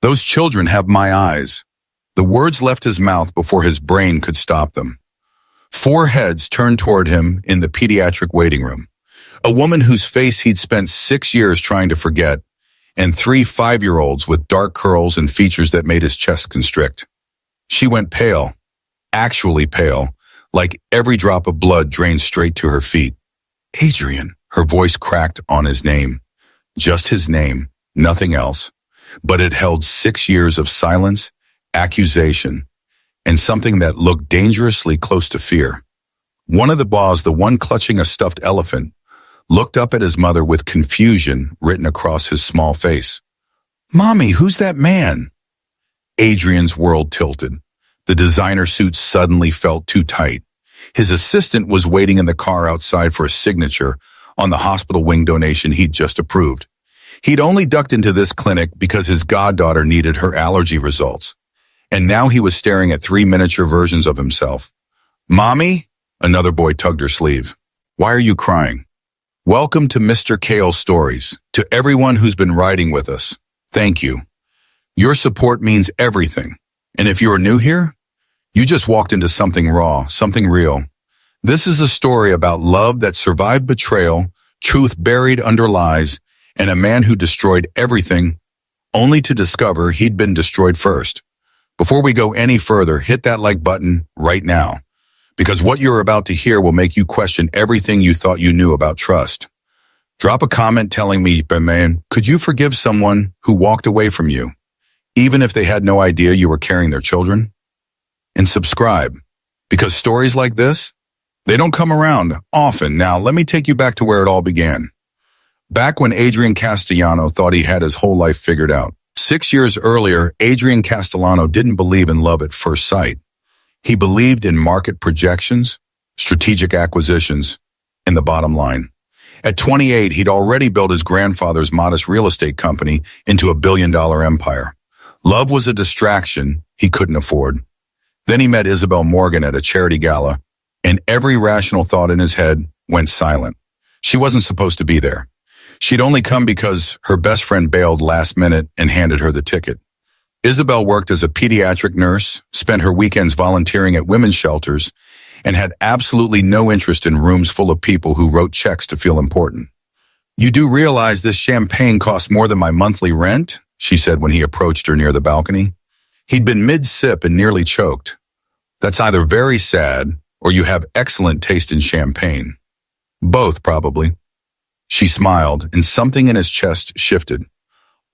Those children have my eyes. The words left his mouth before his brain could stop them. 4 heads turned toward him in the pediatric waiting room. A woman whose face he'd spent 6 years trying to forget, and 3 5-year-olds with dark curls and features that made his chest constrict. She went pale, actually pale, like every drop of blood drained straight to her feet. Adrian, her voice cracked on his name. Just his name, nothing else. But it held 6 years of silence, accusation, and something that looked dangerously close to fear. One of the boys, the one clutching a stuffed elephant, looked up at his mother with confusion written across his small face. "Mommy, who's that man?" Adrian's world tilted. The designer suit suddenly felt too tight. His assistant was waiting in the car outside for a signature on the hospital wing donation he'd just approved. He'd only ducked into this clinic because his goddaughter needed her allergy results. And now he was staring at 3 miniature versions of himself. "Mommy?" Another boy tugged her sleeve. "Why are you crying?" "Welcome to Mr. Cael Stories. To everyone who's been riding with us, thank you. Your support means everything. And if you are new here, you just walked into something raw, something real. This is a story about love that survived betrayal, truth buried under lies, and a man who destroyed everything, only to discover he'd been destroyed first. Before we go any further, hit that like button right now, because what you're about to hear will make you question everything you thought you knew about trust. Drop a comment telling me, man, could you forgive someone who walked away from you, even if they had no idea you were carrying their children? And subscribe, because stories like this, they don't come around often. Now, let me take you back to where it all began. Back when Adrian Castellano thought he had his whole life figured out. 6 years earlier, Adrian Castellano didn't believe in love at first sight. He believed in market projections, strategic acquisitions, and the bottom line. At 28, he'd already built his grandfather's modest real estate company into a billion-dollar empire. Love was a distraction he couldn't afford. Then he met Isabel Morgan at a charity gala, and every rational thought in his head went silent. She wasn't supposed to be there. She'd only come because her best friend bailed last minute and handed her the ticket. Isabel worked as a pediatric nurse, spent her weekends volunteering at women's shelters, and had absolutely no interest in rooms full of people who wrote checks to feel important. "You do realize this champagne costs more than my monthly rent?" she said when he approached her near the balcony. He'd been mid-sip and nearly choked. "That's either very sad or you have excellent taste in champagne." "Both, probably." She smiled, and something in his chest shifted.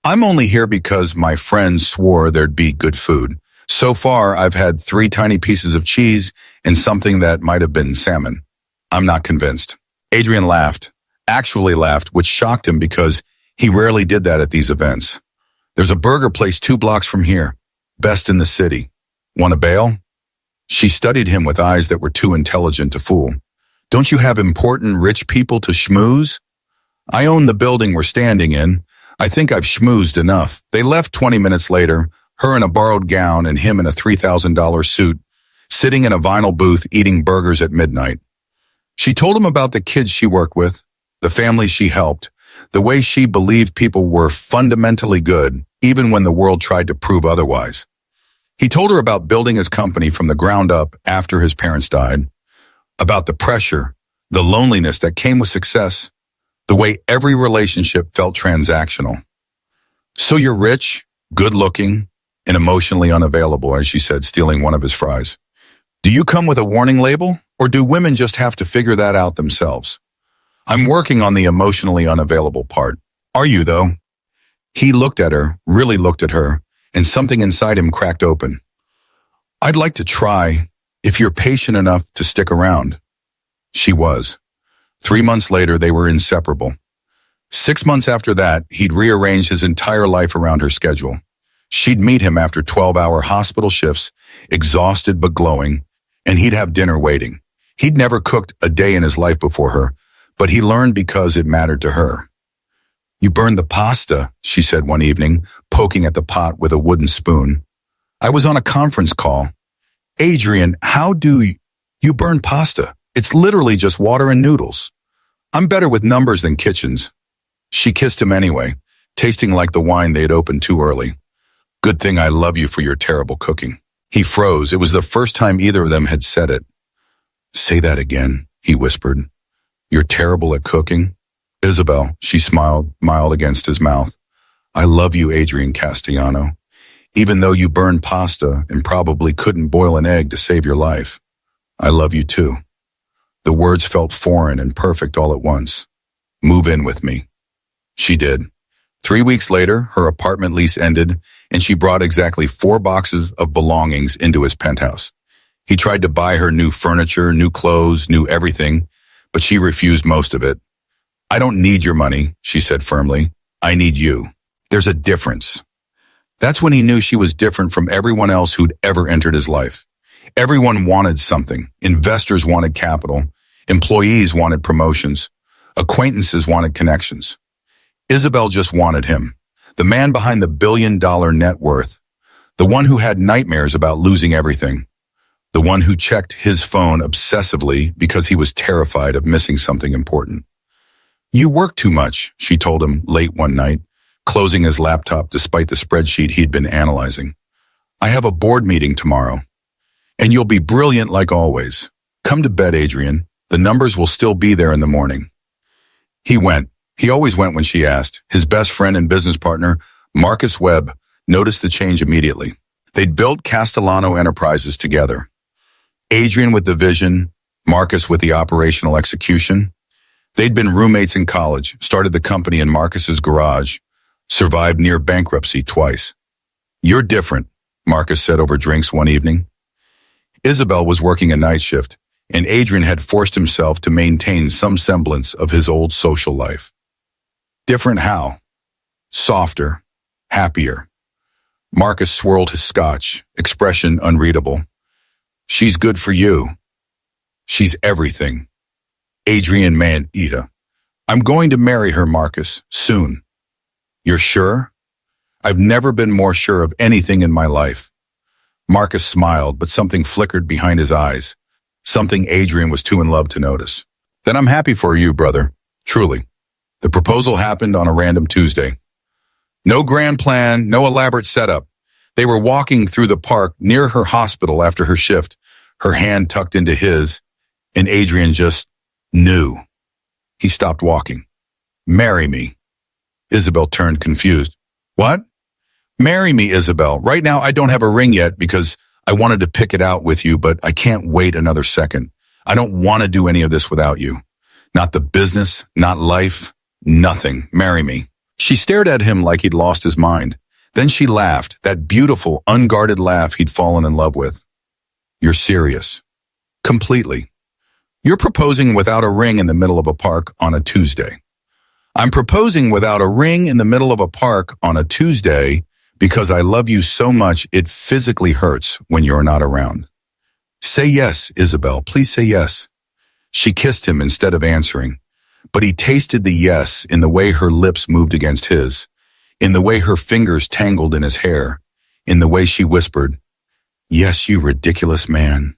"I'm only here because my friends swore there'd be good food. So far, I've had 3 tiny pieces of cheese and something that might have been salmon. I'm not convinced." Adrian laughed, actually laughed, which shocked him because he rarely did that at these events. "There's a burger place 2 blocks from here. Best in the city. Want to bail?" She studied him with eyes that were too intelligent to fool. "Don't you have important rich people to schmooze?" "I own the building we're standing in. I think I've schmoozed enough." They left 20 minutes later, her in a borrowed gown and him in a $3,000 suit, sitting in a vinyl booth eating burgers at midnight. She told him about the kids she worked with, the families she helped, the way she believed people were fundamentally good, even when the world tried to prove otherwise. He told her about building his company from the ground up after his parents died, about the pressure, the loneliness that came with success, the way every relationship felt transactional. "So you're rich, good-looking, and emotionally unavailable," as she said, stealing one of his fries. "Do you come with a warning label, or do women just have to figure that out themselves?" "I'm working on the emotionally unavailable part." "Are you, though?" He looked at her, really looked at her, and something inside him cracked open. "I'd like to try, if you're patient enough to stick around." She was. 3 months later, they were inseparable. 6 months after that, he'd rearranged his entire life around her schedule. She'd meet him after 12-hour hospital shifts, exhausted but glowing, and he'd have dinner waiting. He'd never cooked a day in his life before her, but he learned because it mattered to her. "You burned the pasta," she said one evening, poking at the pot with a wooden spoon. "I was on a conference call." "Adrian, how do you burn pasta? It's literally just water and noodles." "I'm better with numbers than kitchens." She kissed him anyway, tasting like the wine they had opened too early. Good thing I love you for your terrible cooking. He froze. It was the first time either of them had said it. Say that again, he whispered. You're terrible at cooking? Isabel, she smiled against his mouth. I love you, Adrian Castellano. Even though you burned pasta and probably couldn't boil an egg to save your life. I love you too. The words felt foreign and perfect all at once. Move in with me. She did. 3 weeks later, her apartment lease ended, and she brought exactly 4 boxes of belongings into his penthouse. He tried to buy her new furniture, new clothes, new everything, but she refused most of it. I don't need your money, she said firmly. I need you. There's a difference. That's when he knew she was different from everyone else who'd ever entered his life. Everyone wanted something. Investors wanted capital. Employees wanted promotions. Acquaintances wanted connections. Isabel just wanted him, the man behind the billion-dollar net worth, the one who had nightmares about losing everything, the one who checked his phone obsessively because he was terrified of missing something important. You work too much, she told him late one night, closing his laptop despite the spreadsheet he'd been analyzing. I have a board meeting tomorrow, and you'll be brilliant like always. Come to bed, Adrian. The numbers will still be there in the morning. He went. He always went when she asked. His best friend and business partner, Marcus Webb, noticed the change immediately. They'd built Castellano Enterprises together. Adrian with the vision, Marcus with the operational execution. They'd been roommates in college, started the company in Marcus's garage, survived near bankruptcy twice. You're different, Marcus said over drinks one evening. Isabel was working a night shift, and Adrian had forced himself to maintain some semblance of his old social life. Different how? Softer, happier. Marcus swirled his scotch, expression unreadable. She's good for you. She's everything. Adrian man-eater. I'm going to marry her, Marcus, soon. You're sure? I've never been more sure of anything in my life. Marcus smiled, but something flickered behind his eyes. Something Adrian was too in love to notice. Then I'm happy for you, brother. Truly. The proposal happened on a random Tuesday. No grand plan, no elaborate setup. They were walking through the park near her hospital after her shift, her hand tucked into his, and Adrian just knew. He stopped walking. Marry me. Isabel turned confused. What? Marry me, Isabel. Right now, I don't have a ring yet because I wanted to pick it out with you, but I can't wait another second. I don't want to do any of this without you. Not the business, not life, nothing. Marry me. She stared at him like he'd lost his mind. Then she laughed, that beautiful, unguarded laugh he'd fallen in love with. You're serious. Completely. You're proposing without a ring in the middle of a park on a Tuesday. I'm proposing without a ring in the middle of a park on a Tuesday because I love you so much it physically hurts when you're not around. Say yes, Isabel. Please say yes. She kissed him instead of answering, but he tasted the yes in the way her lips moved against his, in the way her fingers tangled in his hair, in the way she whispered, yes, you ridiculous man.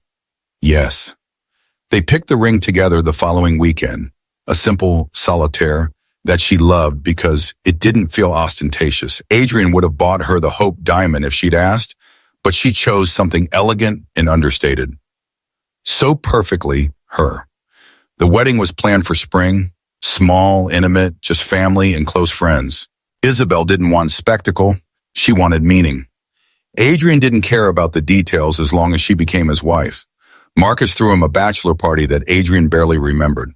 Yes. They picked the ring together the following weekend, a simple solitaire that she loved because it didn't feel ostentatious. Adrian would have bought her the Hope Diamond if she'd asked, but she chose something elegant and understated. So perfectly her. The wedding was planned for spring, small, intimate, just family and close friends. Isabel didn't want spectacle, she wanted meaning. Adrian didn't care about the details as long as she became his wife. Marcus threw him a bachelor party that Adrian barely remembered.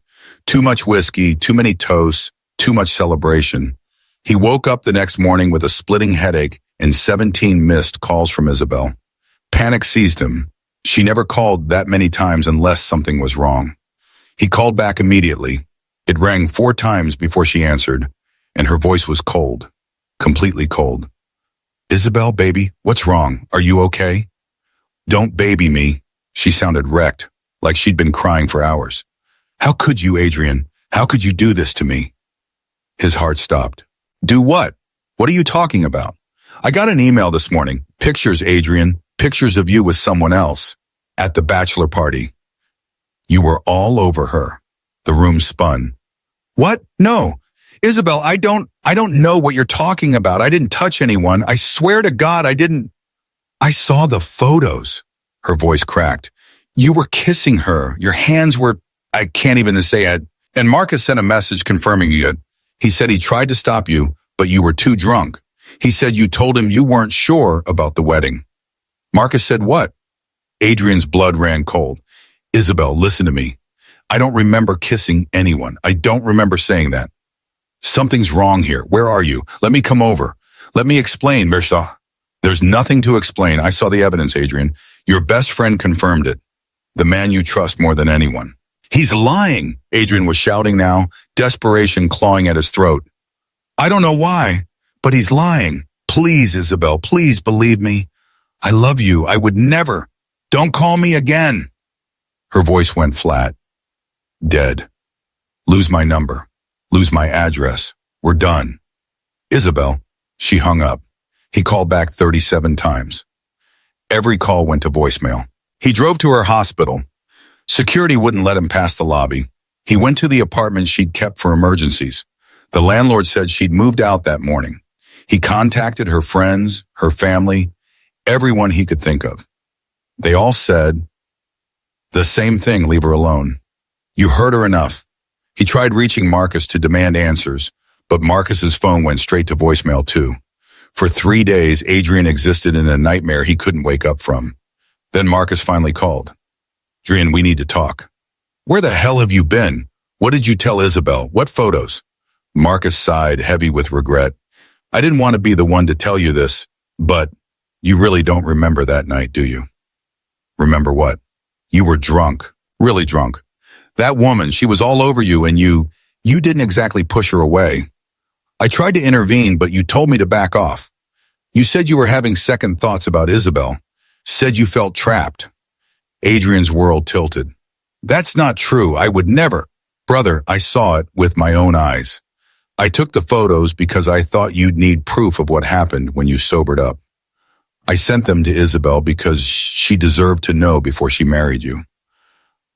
Too much whiskey, too many toasts, too much celebration. He woke up the next morning with a splitting headache and 17 missed calls from Isabel. Panic seized him. She never called that many times unless something was wrong. He called back immediately. It rang 4 times before she answered, and her voice was cold, completely cold. Isabel, baby, what's wrong? Are you okay? Don't baby me. She sounded wrecked, like she'd been crying for hours. How could you, Adrian? How could you do this to me? His heart stopped. Do what? What are you talking about? I got an email this morning. Pictures, Adrian. Pictures of you with someone else. At the bachelor party. You were all over her. The room spun. What? No. Isabel, I don't know what you're talking about. I didn't touch anyone. I swear to God, I didn't. I saw the photos. Her voice cracked. You were kissing her. Your hands were, I can't even say it. And Marcus sent a message confirming it. He said he tried to stop you, but you were too drunk. He said you told him you weren't sure about the wedding. Marcus said what? Adrian's blood ran cold. Isabel, listen to me. I don't remember kissing anyone. I don't remember saying that. Something's wrong here. Where are you? Let me come over. Let me explain, Mirza. There's nothing to explain. I saw the evidence, Adrian. Your best friend confirmed it. The man you trust more than anyone. He's lying, Adrian was shouting now, desperation clawing at his throat. I don't know why, but he's lying. Please, Isabel, please believe me. I love you. I would never. Don't call me again. Her voice went flat. Dead. Lose my number. Lose my address. We're done. Isabel. She hung up. He called back 37 times. Every call went to voicemail. He drove to her hospital. Security wouldn't let him pass the lobby. He went to the apartment she'd kept for emergencies. The landlord said she'd moved out that morning. He contacted her friends, her family, everyone he could think of. They all said the same thing, leave her alone. You hurt her enough. He tried reaching Marcus to demand answers, but Marcus's phone went straight to voicemail too. For 3 days, Adrian existed in a nightmare he couldn't wake up from. Then Marcus finally called. Adrian, we need to talk. Where the hell have you been? What did you tell Isabel? What photos? Marcus sighed, heavy with regret. I didn't want to be the one to tell you this, but you really don't remember that night, do you? Remember what? You were drunk, really drunk. That woman, she was all over you and you didn't exactly push her away. I tried to intervene, but you told me to back off. You said you were having second thoughts about Isabel, said you felt trapped. Adrian's world tilted. That's not true. I would never. Brother, I saw it with my own eyes. I took the photos because I thought you'd need proof of what happened when you sobered up. I sent them to Isabel because she deserved to know before she married you.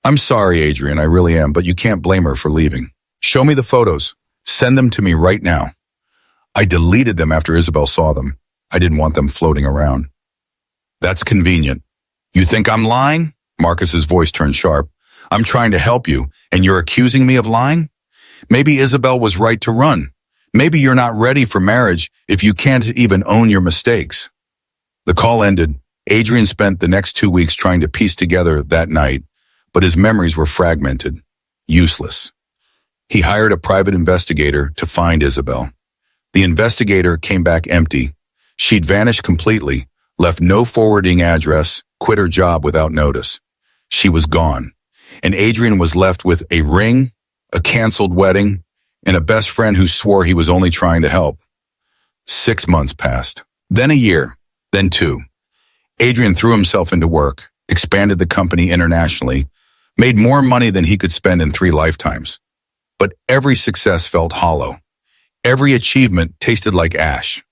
I'm sorry, Adrian, I really am, but you can't blame her for leaving. Show me the photos. Send them to me right now. I deleted them after Isabel saw them. I didn't want them floating around. That's convenient. You think I'm lying? Marcus's voice turned sharp. I'm trying to help you, and you're accusing me of lying? Maybe Isabel was right to run. Maybe you're not ready for marriage if you can't even own your mistakes. The call ended. Adrian spent the next 2 weeks trying to piece together that night, but his memories were fragmented, useless. He hired a private investigator to find Isabel. The investigator came back empty. She'd vanished completely, left no forwarding address, quit her job without notice. She was gone, and Adrian was left with a ring, a canceled wedding, and a best friend who swore he was only trying to help. 6 months passed, then a year, then 2. Adrian threw himself into work, expanded the company internationally, made more money than he could spend in 3 lifetimes. But every success felt hollow. Every achievement tasted like ash.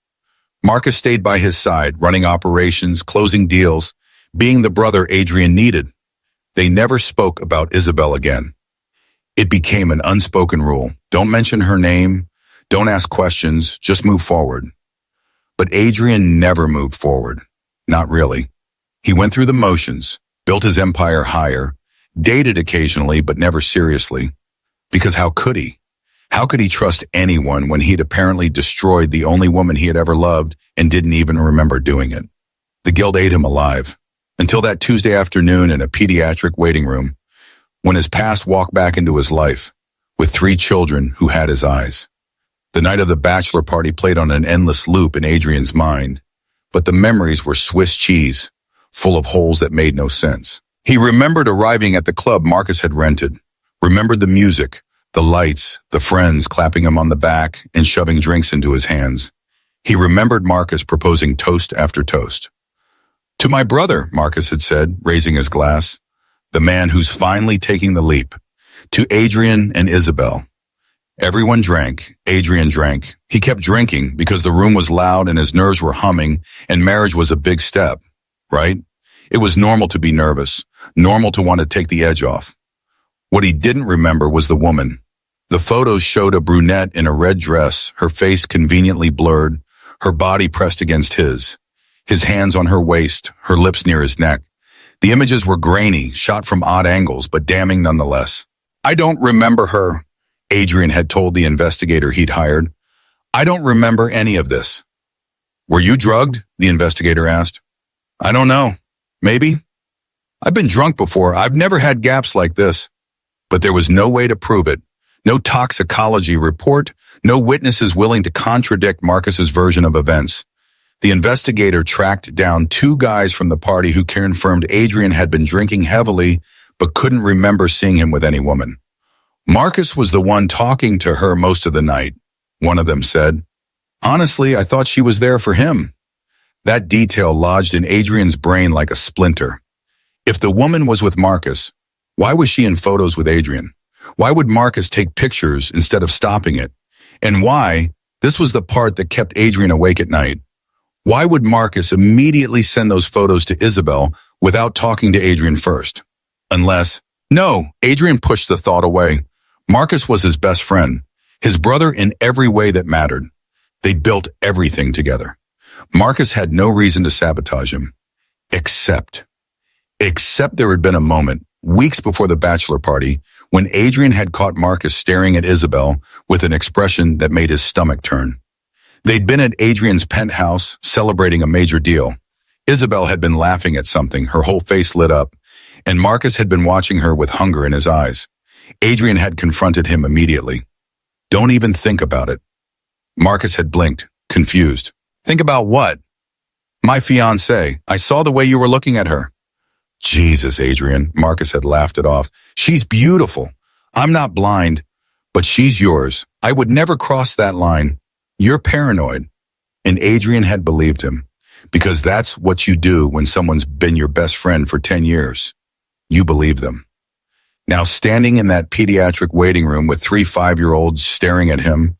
Marcus stayed by his side, running operations, closing deals, being the brother Adrian needed. They never spoke about Isabel again. It became an unspoken rule. Don't mention her name. Don't ask questions. Just move forward. But Adrian never moved forward. Not really. He went through the motions, built his empire higher, dated occasionally, but never seriously. Because how could he? How could he trust anyone when he'd apparently destroyed the only woman he had ever loved and didn't even remember doing it? The guilt ate him alive. Until that Tuesday afternoon in a pediatric waiting room, when his past walked back into his life, with 3 children who had his eyes. The night of the bachelor party played on an endless loop in Adrian's mind, but the memories were Swiss cheese, full of holes that made no sense. He remembered arriving at the club Marcus had rented, remembered the music, the lights, the friends clapping him on the back and shoving drinks into his hands. He remembered Marcus proposing toast after toast. To my brother, Marcus had said, raising his glass, the man who's finally taking the leap. To Adrian and Isabel. Everyone drank. Adrian drank. He kept drinking because the room was loud and his nerves were humming and marriage was a big step, right? It was normal to be nervous, normal to want to take the edge off. What he didn't remember was the woman. The photos showed a brunette in a red dress, her face conveniently blurred, her body pressed against his hands on her waist, her lips near his neck. The images were grainy, shot from odd angles, but damning nonetheless. "I don't remember her," Adrian had told the investigator he'd hired. "I don't remember any of this." "Were you drugged?" the investigator asked. "I don't know. Maybe. I've been drunk before. I've never had gaps like this." But there was no way to prove it. No toxicology report, no witnesses willing to contradict Marcus's version of events. The investigator tracked down two guys from the party who confirmed Adrian had been drinking heavily but couldn't remember seeing him with any woman. "Marcus was the one talking to her most of the night," one of them said. "Honestly, I thought she was there for him." That detail lodged in Adrian's brain like a splinter. If the woman was with Marcus, why was she in photos with Adrian? Why would Marcus take pictures instead of stopping it? And why, this was the part that kept Adrian awake at night, why would Marcus immediately send those photos to Isabel without talking to Adrian first? No, Adrian pushed the thought away. Marcus was his best friend, his brother in every way that mattered. They'd built everything together. Marcus had no reason to sabotage him. Except there had been a moment, weeks before the bachelor party, when Adrian had caught Marcus staring at Isabel with an expression that made his stomach turn. They'd been at Adrian's penthouse, celebrating a major deal. Isabel had been laughing at something, her whole face lit up, and Marcus had been watching her with hunger in his eyes. Adrian had confronted him immediately. "Don't even think about it." Marcus had blinked, confused. "Think about what?" "My fiancée. I saw the way you were looking at her." "Jesus, Adrian," Marcus had laughed it off. "She's beautiful. I'm not blind, but she's yours. I would never cross that line. You're paranoid." And Adrian had believed him, because that's what you do when someone's been your best friend for 10 years. You believe them. Now, standing in that pediatric waiting room with 3 5-year-olds staring at him,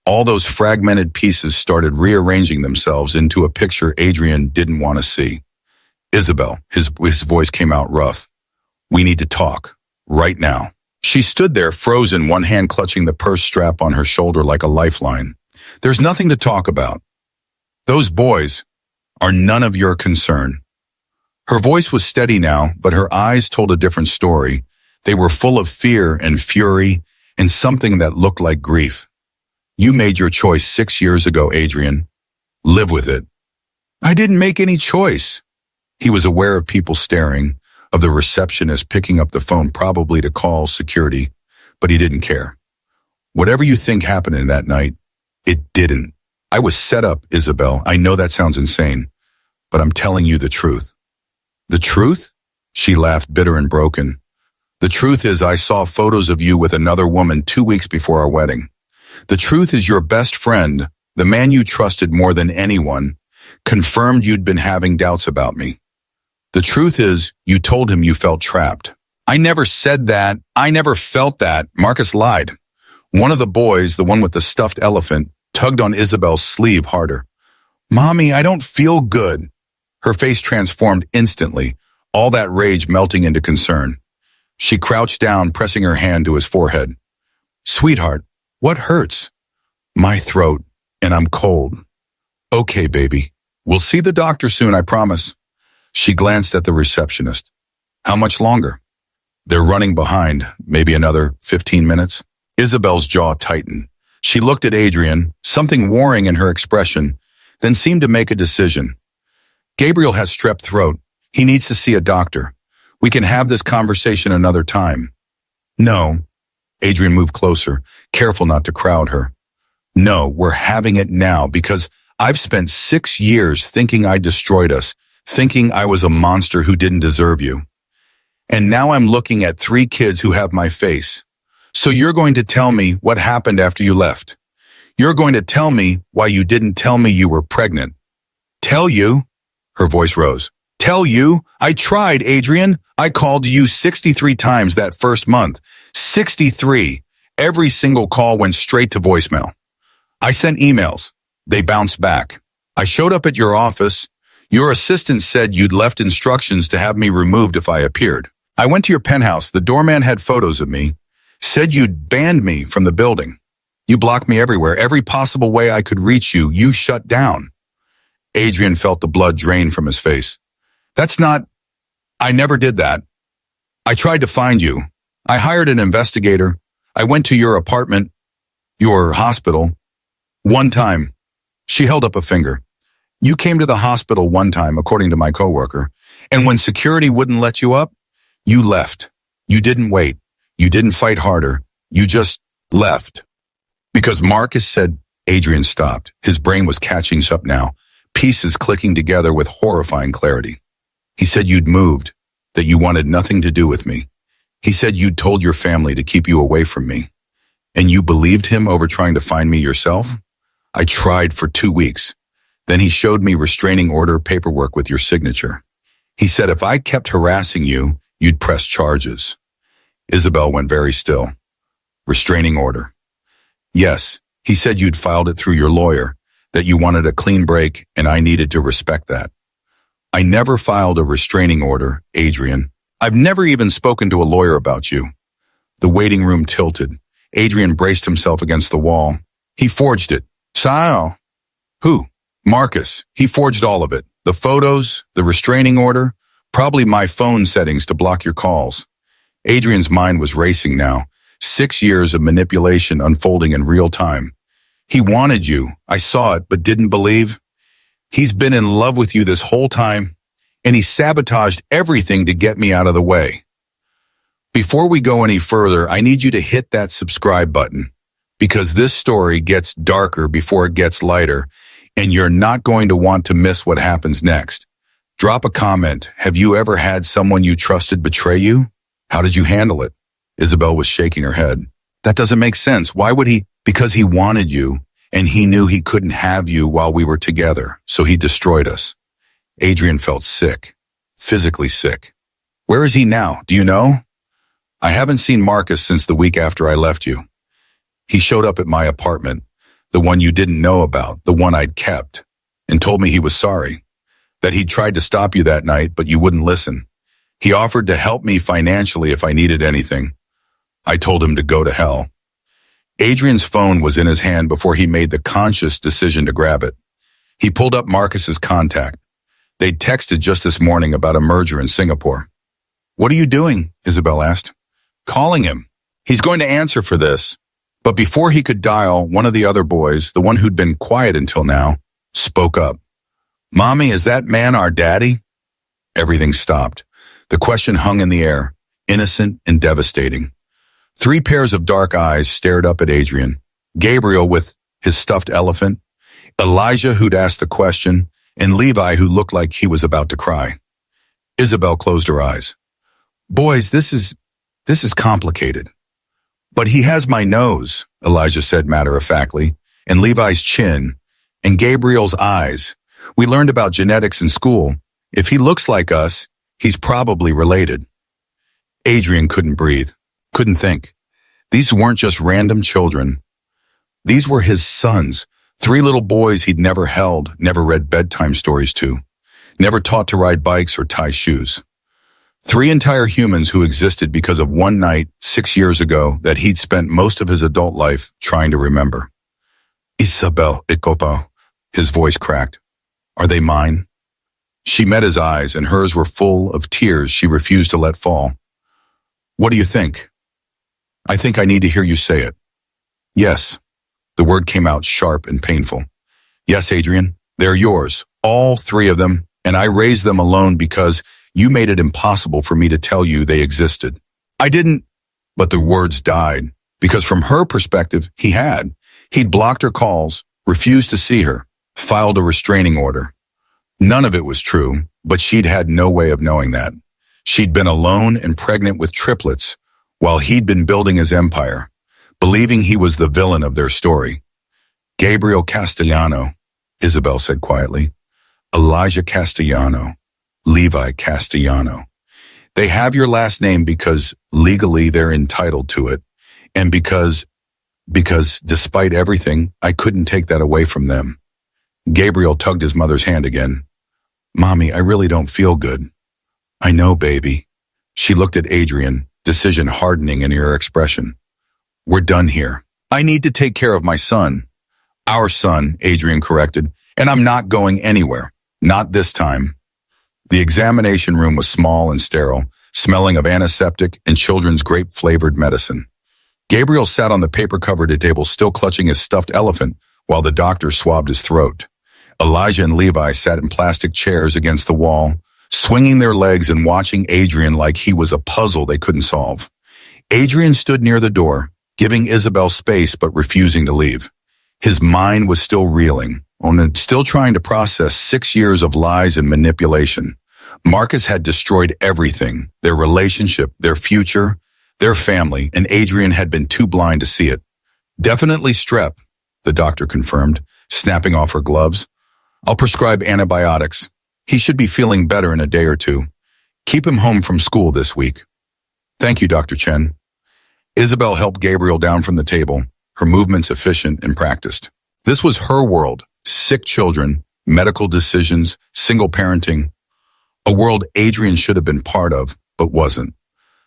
all those fragmented pieces started rearranging themselves into a picture Adrian didn't want to see. "Isabel," his voice came out rough. "We need to talk. Right now." She stood there, frozen, one hand clutching the purse strap on her shoulder like a lifeline. "There's nothing to talk about. Those boys are none of your concern." Her voice was steady now, but her eyes told a different story. They were full of fear and fury and something that looked like grief. "You made your choice 6 years ago, Adrian. Live with it." "I didn't make any choice." He was aware of people staring, of the receptionist picking up the phone probably to call security, but he didn't care. "Whatever you think happened in that night, it didn't. I was set up, Isabel. I know that sounds insane, but I'm telling you the truth." "The truth?" She laughed, bitter and broken. "The truth is I saw photos of you with another woman 2 weeks before our wedding. The truth is your best friend, the man you trusted more than anyone, confirmed you'd been having doubts about me. The truth is you told him you felt trapped." "I never said that. I never felt that." Marcus lied. One of the boys, the one with the stuffed elephant, tugged on Isabel's sleeve harder. "Mommy, I don't feel good." Her face transformed instantly, all that rage melting into concern. She crouched down, pressing her hand to his forehead. "Sweetheart, what hurts?" "My throat, and I'm cold." "Okay, baby. We'll see the doctor soon, I promise." She glanced at the receptionist. "How much longer?" "They're running behind, maybe another 15 minutes. Isabel's jaw tightened. She looked at Adrian, something warring in her expression, then seemed to make a decision. "Gabriel has strep throat. He needs to see a doctor. We can have this conversation another time." "No." Adrian moved closer, careful not to crowd her. "No, we're having it now because I've spent 6 years thinking I destroyed us, thinking I was a monster who didn't deserve you. And now I'm looking at 3 kids who have my face. So you're going to tell me what happened after you left. You're going to tell me why you didn't tell me you were pregnant." "Tell you?" Her voice rose. "Tell you? I tried, Adrian. I called you 63 times that first month. 63. Every single call went straight to voicemail. I sent emails. They bounced back. I showed up at your office. Your assistant said you'd left instructions to have me removed if I appeared. I went to your penthouse. The doorman had photos of me. Said you'd banned me from the building. You blocked me everywhere. Every possible way I could reach you, you shut down. Adrian felt the blood drain from his face. I never did that. I tried to find you. I hired an investigator. I went to your apartment, your hospital. One time. She held up a finger. You came to the hospital one time, according to my coworker, and when security wouldn't let you up, you left. You didn't wait. You didn't fight harder. You just left. Because Marcus said. Adrian stopped. His brain was catching up now, pieces clicking together with horrifying clarity. He said you'd moved, that you wanted nothing to do with me. He said you'd told your family to keep you away from me. And you believed him over trying to find me yourself? I tried for 2 weeks. Then he showed me restraining order paperwork with your signature. He said if I kept harassing you, you'd press charges. Isabel went very still. Restraining order. Yes, he said you'd filed it through your lawyer, that you wanted a clean break and I needed to respect that. I never filed a restraining order, Adrian. I've never even spoken to a lawyer about you. The waiting room tilted. Adrian braced himself against the wall. He forged it. Sao? Who? Marcus. He forged all of it. The photos, the restraining order, probably my phone settings to block your calls. Adrian's mind was racing now. 6 years of manipulation unfolding in real time. He wanted you. I saw it, but didn't believe. He's been in love with you this whole time, and he sabotaged everything to get me out of the way. Before we go any further, I need you to hit that subscribe button, because this story gets darker before it gets lighter, and you're not going to want to miss what happens next. Drop a comment. Have you ever had someone you trusted betray you? How did you handle it? Isabel was shaking her head. That doesn't make sense. Why would he? Because he wanted you, and he knew he couldn't have you while we were together, so he destroyed us. Adrian felt sick, physically sick. Where is he now? Do you know? I haven't seen Marcus since the week after I left you. He showed up at my apartment, the one you didn't know about, the one I'd kept, and told me he was sorry, that he'd tried to stop you that night, but you wouldn't listen. He offered to help me financially if I needed anything. I told him to go to hell. Adrian's phone was in his hand before he made the conscious decision to grab it. He pulled up Marcus's contact. They'd texted just this morning about a merger in Singapore. What are you doing? Isabel asked. Calling him. He's going to answer for this. But before he could dial, one of the other boys, the one who'd been quiet until now, spoke up. Mommy, is that man our daddy? Everything stopped. The question hung in the air, innocent and devastating. 3 pairs of dark eyes stared up at Adrian. Gabriel with his stuffed elephant, Elijah who'd asked the question, and Levi who looked like he was about to cry. Isabel closed her eyes. Boys, this is complicated. But he has my nose, Elijah said matter-of-factly, and Levi's chin, and Gabriel's eyes. We learned about genetics in school. If he looks like us, he's probably related. Adrian couldn't breathe, couldn't think. These weren't just random children. These were his sons, 3 little boys he'd never held, never read bedtime stories to, never taught to ride bikes or tie shoes. 3 entire humans who existed because of one night 6 years ago that he'd spent most of his adult life trying to remember. Isabel, Ikopo, his voice cracked. Are they mine? She met his eyes, and hers were full of tears she refused to let fall. What do you think? I think I need to hear you say it. Yes. The word came out sharp and painful. Yes, Adrian, they're yours, all 3 of them, and I raised them alone because you made it impossible for me to tell you they existed. I didn't, but the words died, because from her perspective, he had. He'd blocked her calls, refused to see her, filed a restraining order. None of it was true, but she'd had no way of knowing that. She'd been alone and pregnant with triplets, while he'd been building his empire, believing he was the villain of their story. Gabriel Castellano, Isabel said quietly. Elijah Castellano. Levi Castellano. They have your last name because legally they're entitled to it, and because despite everything, I couldn't take that away from them. Gabriel tugged his mother's hand again. Mommy, I really don't feel good. I know, baby. She looked at Adrian, decision hardening in her expression. We're done here. I need to take care of my son. Our son, Adrian corrected, and I'm not going anywhere. Not this time. The examination room was small and sterile, smelling of antiseptic and children's grape-flavored medicine. Gabriel sat on the paper-covered table, still clutching his stuffed elephant, while the doctor swabbed his throat. Elijah and Levi sat in plastic chairs against the wall, swinging their legs and watching Adrian like he was a puzzle they couldn't solve. Adrian stood near the door, giving Isabel space but refusing to leave. His mind was still reeling, still trying to process 6 years of lies and manipulation. Marcus had destroyed everything, their relationship, their future, their family, and Adrian had been too blind to see it. Definitely strep, the doctor confirmed, snapping off her gloves. I'll prescribe antibiotics. He should be feeling better in a day or two. Keep him home from school this week. Thank you, Dr. Chen. Isabel helped Gabriel down from the table, her movements efficient and practiced. This was her world, sick children, medical decisions, single parenting, a world Adrian should have been part of, but wasn't.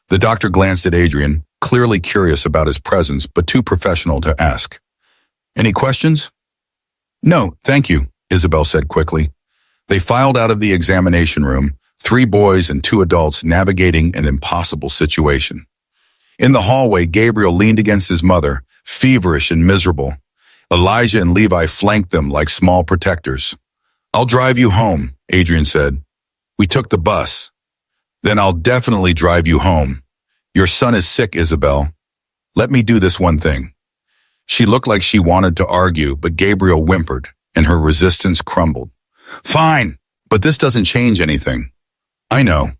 The doctor glanced at Adrian, clearly curious about his presence, but too professional to ask. Any questions? No, thank you, Isabel said quickly. They filed out of the examination room, 3 boys and 2 adults navigating an impossible situation. In the hallway, Gabriel leaned against his mother, feverish and miserable. Elijah and Levi flanked them like small protectors. I'll drive you home, Adrian said. We took the bus. Then I'll definitely drive you home. Your son is sick, Isabel. Let me do this one thing. She looked like she wanted to argue, but Gabriel whimpered, and her resistance crumbled. Fine, but this doesn't change anything. I know.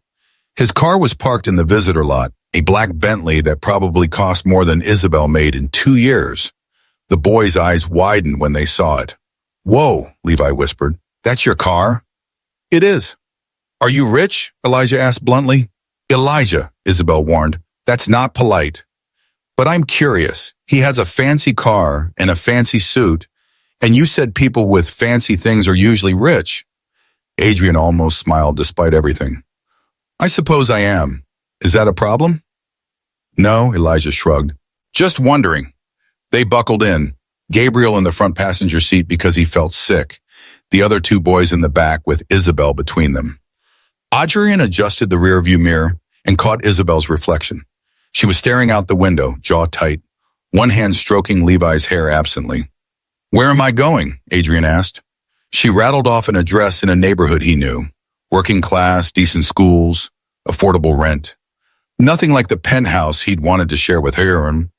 His car was parked in the visitor lot, a black Bentley that probably cost more than Isabel made in 2 years. The boys' eyes widened when they saw it. Whoa, Levi whispered. That's your car? It is. Are you rich? Elijah asked bluntly. Elijah, Isabel warned. That's not polite. But I'm curious. He has a fancy car and a fancy suit, and you said people with fancy things are usually rich. Adrian almost smiled despite everything. I suppose I am. Is that a problem? No, Elijah shrugged. Just wondering. They buckled in, Gabriel in the front passenger seat because he felt sick, the other 2 boys in the back with Isabel between them. Adrian adjusted the rearview mirror and caught Isabel's reflection. She was staring out the window, jaw tight, one hand stroking Levi's hair absently. Where am I going? Adrian asked. She rattled off an address in a neighborhood he knew. Working class, decent schools, affordable rent. Nothing like the penthouse he'd wanted to share with her,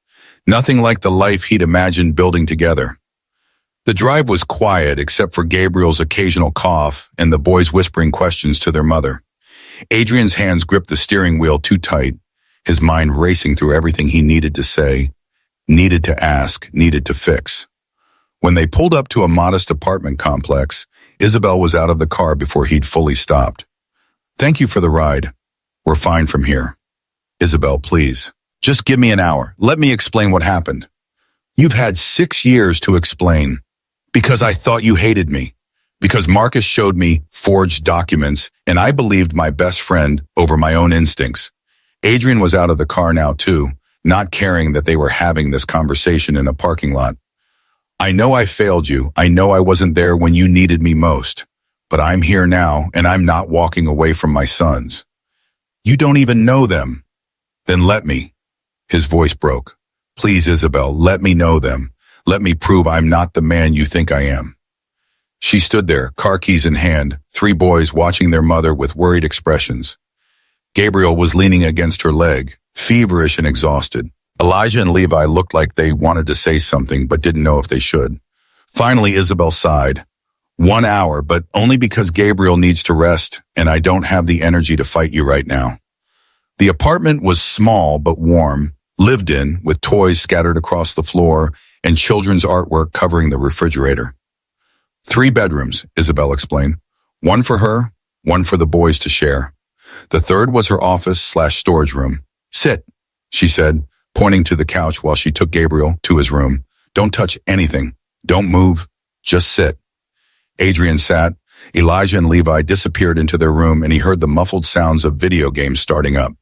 nothing like the life he'd imagined building together. The drive was quiet except for Gabriel's occasional cough and the boys whispering questions to their mother. Adrian's hands gripped the steering wheel too tight, his mind racing through everything he needed to say, needed to ask, needed to fix. When they pulled up to a modest apartment complex, Isabel was out of the car before he'd fully stopped. Thank you for the ride. We're fine from here. Isabel, please. Just give me an hour. Let me explain what happened. You've had 6 years to explain. Because I thought you hated me. Because Marcus showed me forged documents, and I believed my best friend over my own instincts. Adrian was out of the car now, too, not caring that they were having this conversation in a parking lot. I know I failed you. I know I wasn't there when you needed me most. But I'm here now, and I'm not walking away from my sons. You don't even know them. Then let me. His voice broke. Please, Isabel, let me know them. Let me prove I'm not the man you think I am. She stood there, car keys in hand, 3 boys watching their mother with worried expressions. Gabriel was leaning against her leg, feverish and exhausted. Elijah and Levi looked like they wanted to say something but didn't know if they should. Finally, Isabel sighed. 1 hour, but only because Gabriel needs to rest and I don't have the energy to fight you right now. The apartment was small but warm, lived in, with toys scattered across the floor and children's artwork covering the refrigerator. 3 bedrooms, Isabel explained. 1 for her, 1 for the boys to share. The 3rd was her office/storage room. Sit, she said, pointing to the couch while she took Gabriel to his room. Don't touch anything. Don't move. Just sit. Adrian sat. Elijah and Levi disappeared into their room and he heard the muffled sounds of video games starting up.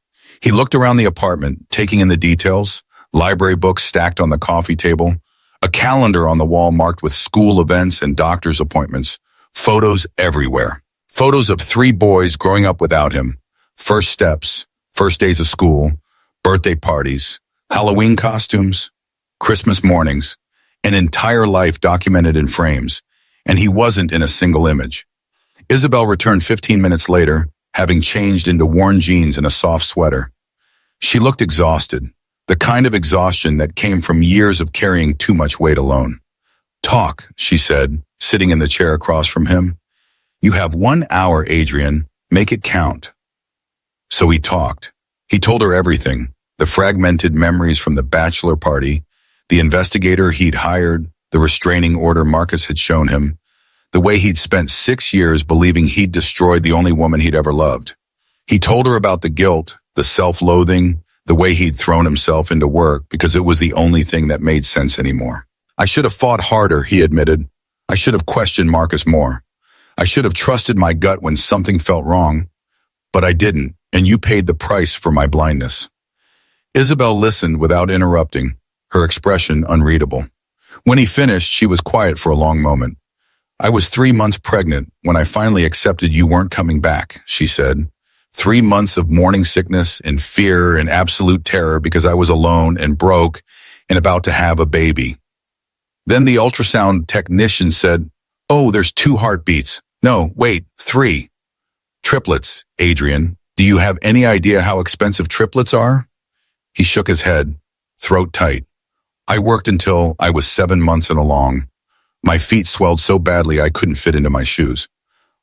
He looked around the apartment, taking in the details, library books stacked on the coffee table, a calendar on the wall marked with school events and doctor's appointments, photos everywhere. Photos of 3 boys growing up without him, first steps, first days of school, birthday parties, Halloween costumes, Christmas mornings, an entire life documented in frames, and he wasn't in a single image. Isabel returned 15 minutes later, having changed into worn jeans and a soft sweater. She looked exhausted, the kind of exhaustion that came from years of carrying too much weight alone. "Talk," she said, sitting in the chair across from him. "You have 1 hour, Adrian. Make it count." So he talked. He told her everything, the fragmented memories from the bachelor party, the investigator he'd hired, the restraining order Marcus had shown him, the way he'd spent 6 years believing he'd destroyed the only woman he'd ever loved. He told her about the guilt, the self-loathing, the way he'd thrown himself into work because it was the only thing that made sense anymore. "I should have fought harder," he admitted. "I should have questioned Marcus more. I should have trusted my gut when something felt wrong. But I didn't, and you paid the price for my blindness." Isabel listened without interrupting, her expression unreadable. When he finished, she was quiet for a long moment. "I was 3 months pregnant when I finally accepted you weren't coming back," she said. 3 months of morning sickness and fear and absolute terror because I was alone and broke and about to have a baby. Then the ultrasound technician said, "Oh, there's 2 heartbeats. No, wait, 3. Triplets, Adrian. Do you have any idea how expensive triplets are?" He shook his head, throat tight. "I worked until I was 7 months and along. My feet swelled so badly I couldn't fit into my shoes.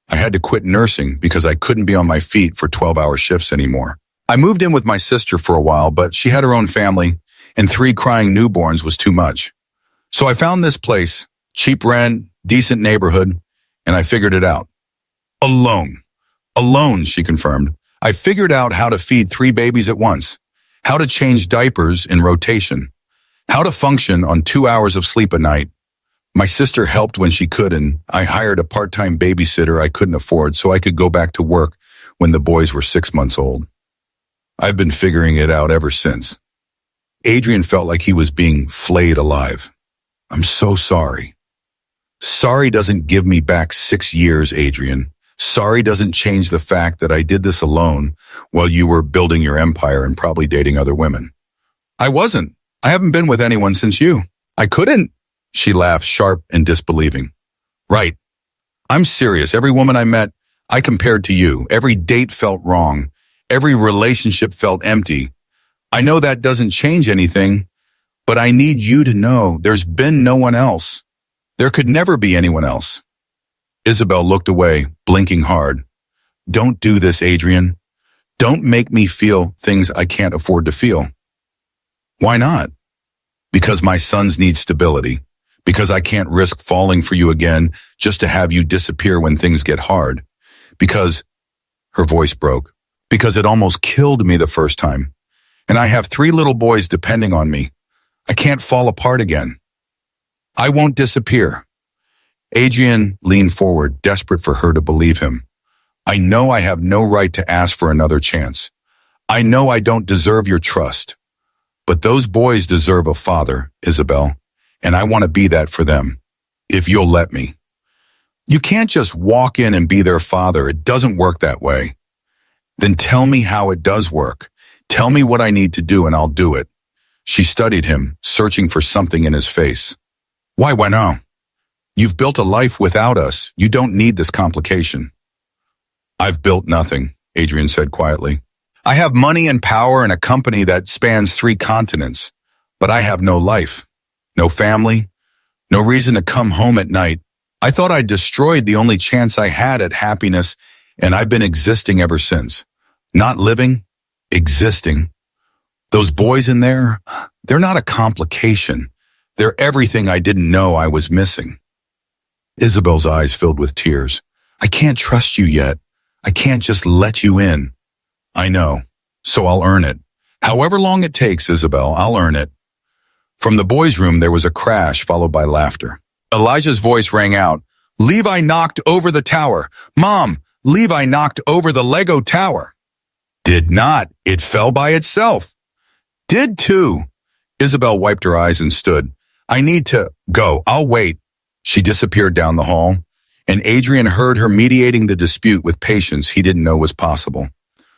I had to quit nursing because I couldn't be on my feet for 12-hour shifts anymore. I moved in with my sister for a while, but she had her own family, and 3 crying newborns was too much. So I found this place, cheap rent, decent neighborhood, and I figured it out. Alone. Alone, she confirmed. I figured out how to feed 3 babies at once, how to change diapers in rotation, how to function on 2 hours of sleep a night. My sister helped when she could, and I hired a part-time babysitter I couldn't afford so I could go back to work when the boys were 6 months old. I've been figuring it out ever since." Adrian felt like he was being flayed alive. "I'm so sorry." "Sorry doesn't give me back 6 years, Adrian. Sorry doesn't change the fact that I did this alone while you were building your empire and probably dating other women." "I wasn't. I haven't been with anyone since you." "I couldn't." She laughed, sharp and disbelieving. "Right. I'm serious. Every woman I met, I compared to you. Every date felt wrong. Every relationship felt empty. I know that doesn't change anything, but I need you to know there's been no one else. There could never be anyone else." Isabel looked away, blinking hard. "Don't do this, Adrian. Don't make me feel things I can't afford to feel." "Why not?" "Because my sons need stability. Because I can't risk falling for you again just to have you disappear when things get hard. Because," her voice broke, "because it almost killed me the first time. And I have 3 little boys depending on me. I can't fall apart again. I won't disappear." Adrian leaned forward, desperate for her to believe him. "I know I have no right to ask for another chance. I know I don't deserve your trust. But those boys deserve a father, Isabel. And I want to be that for them, if you'll let me. You can't just walk in and be their father. It doesn't work that way." "Then tell me how it does work. Tell me what I need to do and I'll do it." She studied him, searching for something in his face. Why no? You've built a life without us. You don't need this complication." "I've built nothing," Adrian said quietly. "I have money and power and a company that spans 3 continents, but I have no life. No family, no reason to come home at night. I thought I destroyed the only chance I had at happiness, and I've been existing ever since. Not living, existing. Those boys in there, they're not a complication. They're everything I didn't know I was missing." Isabel's eyes filled with tears. "I can't trust you yet. I can't just let you in." "I know, so I'll earn it. However long it takes, Isabel, I'll earn it." From the boys' room, there was a crash followed by laughter. Elijah's voice rang out. "Levi knocked over the tower. Mom, Levi knocked over the Lego tower." "Did not. It fell by itself." "Did too." Isabel wiped her eyes and stood. I need to go. I'll wait. She disappeared down the hall, and Adrian heard her mediating the dispute with patience he didn't know was possible.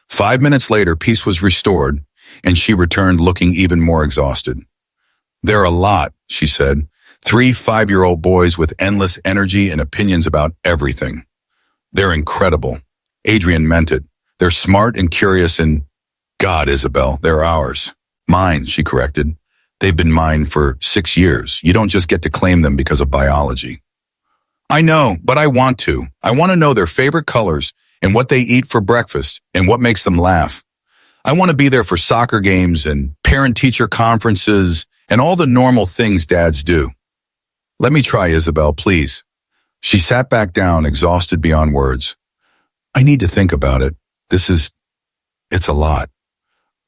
5 minutes later, peace was restored, and she returned looking even more exhausted. There are a lot, she said. 3 5-year-old boys with endless energy and opinions about everything. They're incredible. Adrian meant it. They're smart and curious and, God, Isabel, they're ours. Mine, she corrected. They've been mine for 6 years. You don't just get to claim them because of biology. I know, but I want to. I want to know their favorite colors and what they eat for breakfast and what makes them laugh. I want to be there for soccer games and parent-teacher conferences and all the normal things dads do. Let me try, Isabel, please. She sat back down, exhausted beyond words. I need to think about it. It's a lot.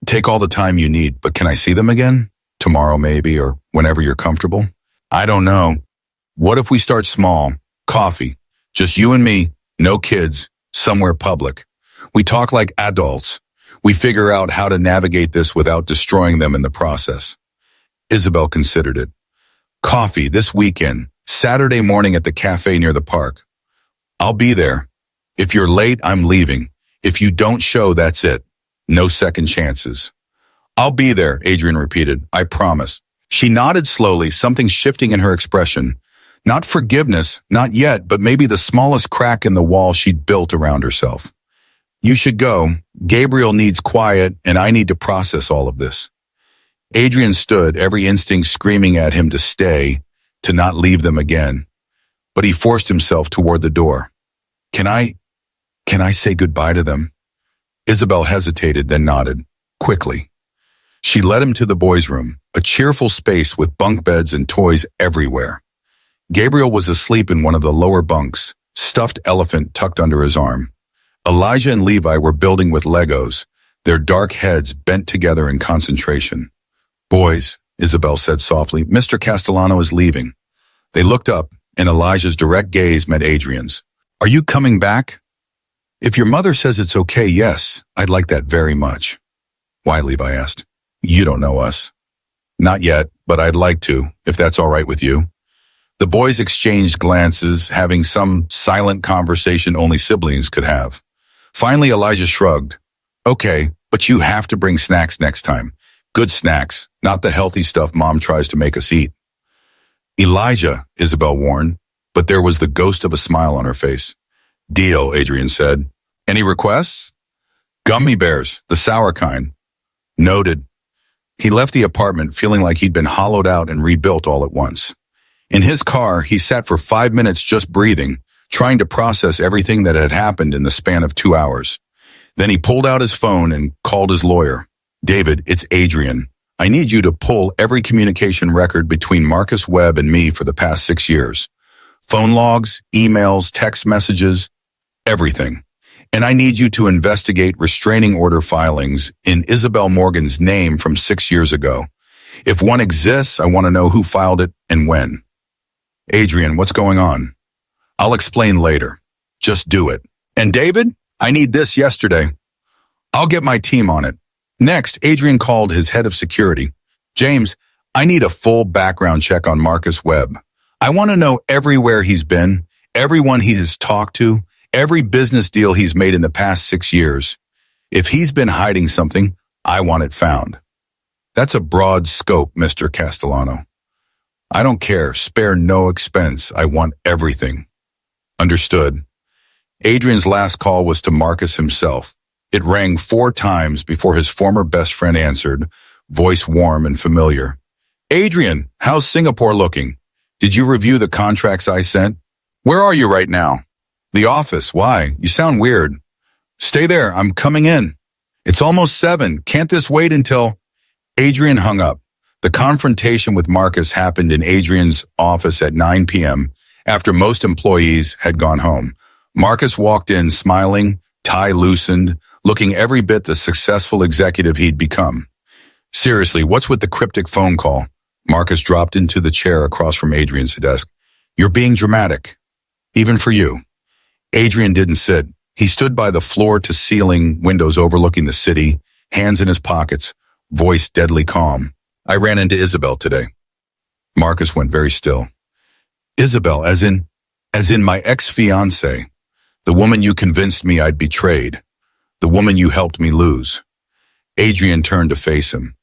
Take all the time you need, but can I see them again? Tomorrow maybe, or whenever you're comfortable? I don't know. What if we start small? Coffee. Just you and me, no kids, somewhere public. We talk like adults. We figure out how to navigate this without destroying them in the process. Isabel considered it. Coffee this weekend, Saturday morning at the cafe near the park. I'll be there. If you're late, I'm leaving. If you don't show, that's it. No second chances. I'll be there, Adrian repeated. I promise. She nodded slowly, something shifting in her expression. Not forgiveness, not yet, but maybe the smallest crack in the wall she'd built around herself. You should go. Gabriel needs quiet, and I need to process all of this. Adrian stood, every instinct screaming at him to stay, to not leave them again. But he forced himself toward the door. Can I say goodbye to them? Isabel hesitated, then nodded, quickly. She led him to the boys' room, a cheerful space with bunk beds and toys everywhere. Gabriel was asleep in one of the lower bunks, stuffed elephant tucked under his arm. Elijah and Levi were building with Legos, their dark heads bent together in concentration. Boys, Isabel said softly, Mr. Castellano is leaving. They looked up, and Elijah's direct gaze met Adrian's. Are you coming back? If your mother says it's okay, yes, I'd like that very much. Why, Levi asked. You don't know us. Not yet, but I'd like to, if that's all right with you. The boys exchanged glances, having some silent conversation only siblings could have. Finally, Elijah shrugged. Okay, but you have to bring snacks next time. Good snacks, not the healthy stuff Mom tries to make us eat. Elijah, Isabel warned, but there was the ghost of a smile on her face. Deal, Adrian said. Any requests? Gummy bears, the sour kind. Noted. He left the apartment feeling like he'd been hollowed out and rebuilt all at once. In his car, he sat for 5 minutes just breathing, trying to process everything that had happened in the span of 2 hours. Then he pulled out his phone and called his lawyer. David, it's Adrian. I need you to pull every communication record between Marcus Webb and me for the past 6 years. Phone logs, emails, text messages, everything. And I need you to investigate restraining order filings in Isabel Morgan's name from 6 years ago. If one exists, I want to know who filed it and when. Adrian, what's going on? I'll explain later. Just do it. And David, I need this yesterday. I'll get my team on it. Next, Adrian called his head of security. James, I need a full background check on Marcus Webb. I want to know everywhere he's been, everyone he has talked to, every business deal he's made in the past 6 years. If he's been hiding something, I want it found. That's a broad scope, Mr. Castellano. I don't care. Spare no expense. I want everything. Understood. Adrian's last call was to Marcus himself. It rang 4 times before his former best friend answered, voice warm and familiar. Adrian, how's Singapore looking? Did you review the contracts I sent? Where are you right now? The office. Why? You sound weird. Stay there. I'm coming in. It's almost 7. Can't this wait until... Adrian hung up. The confrontation with Marcus happened in Adrian's office at 9 p.m. after most employees had gone home. Marcus walked in smiling, tie loosened, looking every bit the successful executive he'd become. Seriously, what's with the cryptic phone call? Marcus dropped into the chair across from Adrian's desk. You're being dramatic. Even for you. Adrian didn't sit. He stood by the floor-to-ceiling windows overlooking the city, hands in his pockets, voice deadly calm. I ran into Isabel today. Marcus went very still. Isabel, as in my ex-fiancée, the woman you convinced me I'd betrayed, the woman you helped me lose. Adrian turned to face him.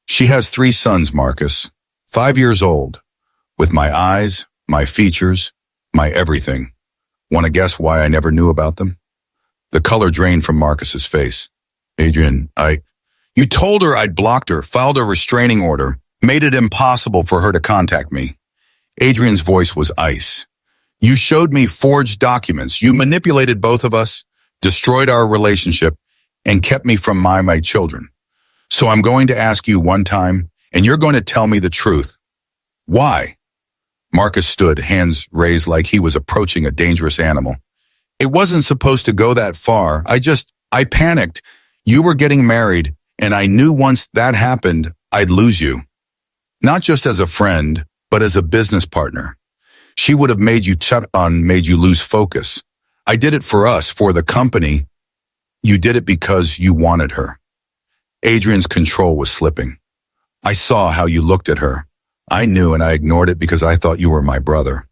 She has 3 sons, Marcus, 5 years old, with my eyes, my features, my everything. Want to guess why I never knew about them? The color drained from Marcus's face. Adrian, you told her I'd blocked her, filed a restraining order, made it impossible for her to contact me. Adrian's voice was ice. You showed me forged documents. You manipulated both of us, destroyed our relationship, and kept me from my children. So I'm going to ask you one time, and you're going to tell me the truth. Why? Marcus stood, hands raised like he was approaching a dangerous animal. It wasn't supposed to go that far. I panicked. You were getting married, and I knew once that happened, I'd lose you. Not just as a friend, but as a business partner. She would have made you made you lose focus. I did it for us, for the company. You did it because you wanted her. Adrian's control was slipping. I saw how you looked at her. I knew, and I ignored it because I thought you were my brother.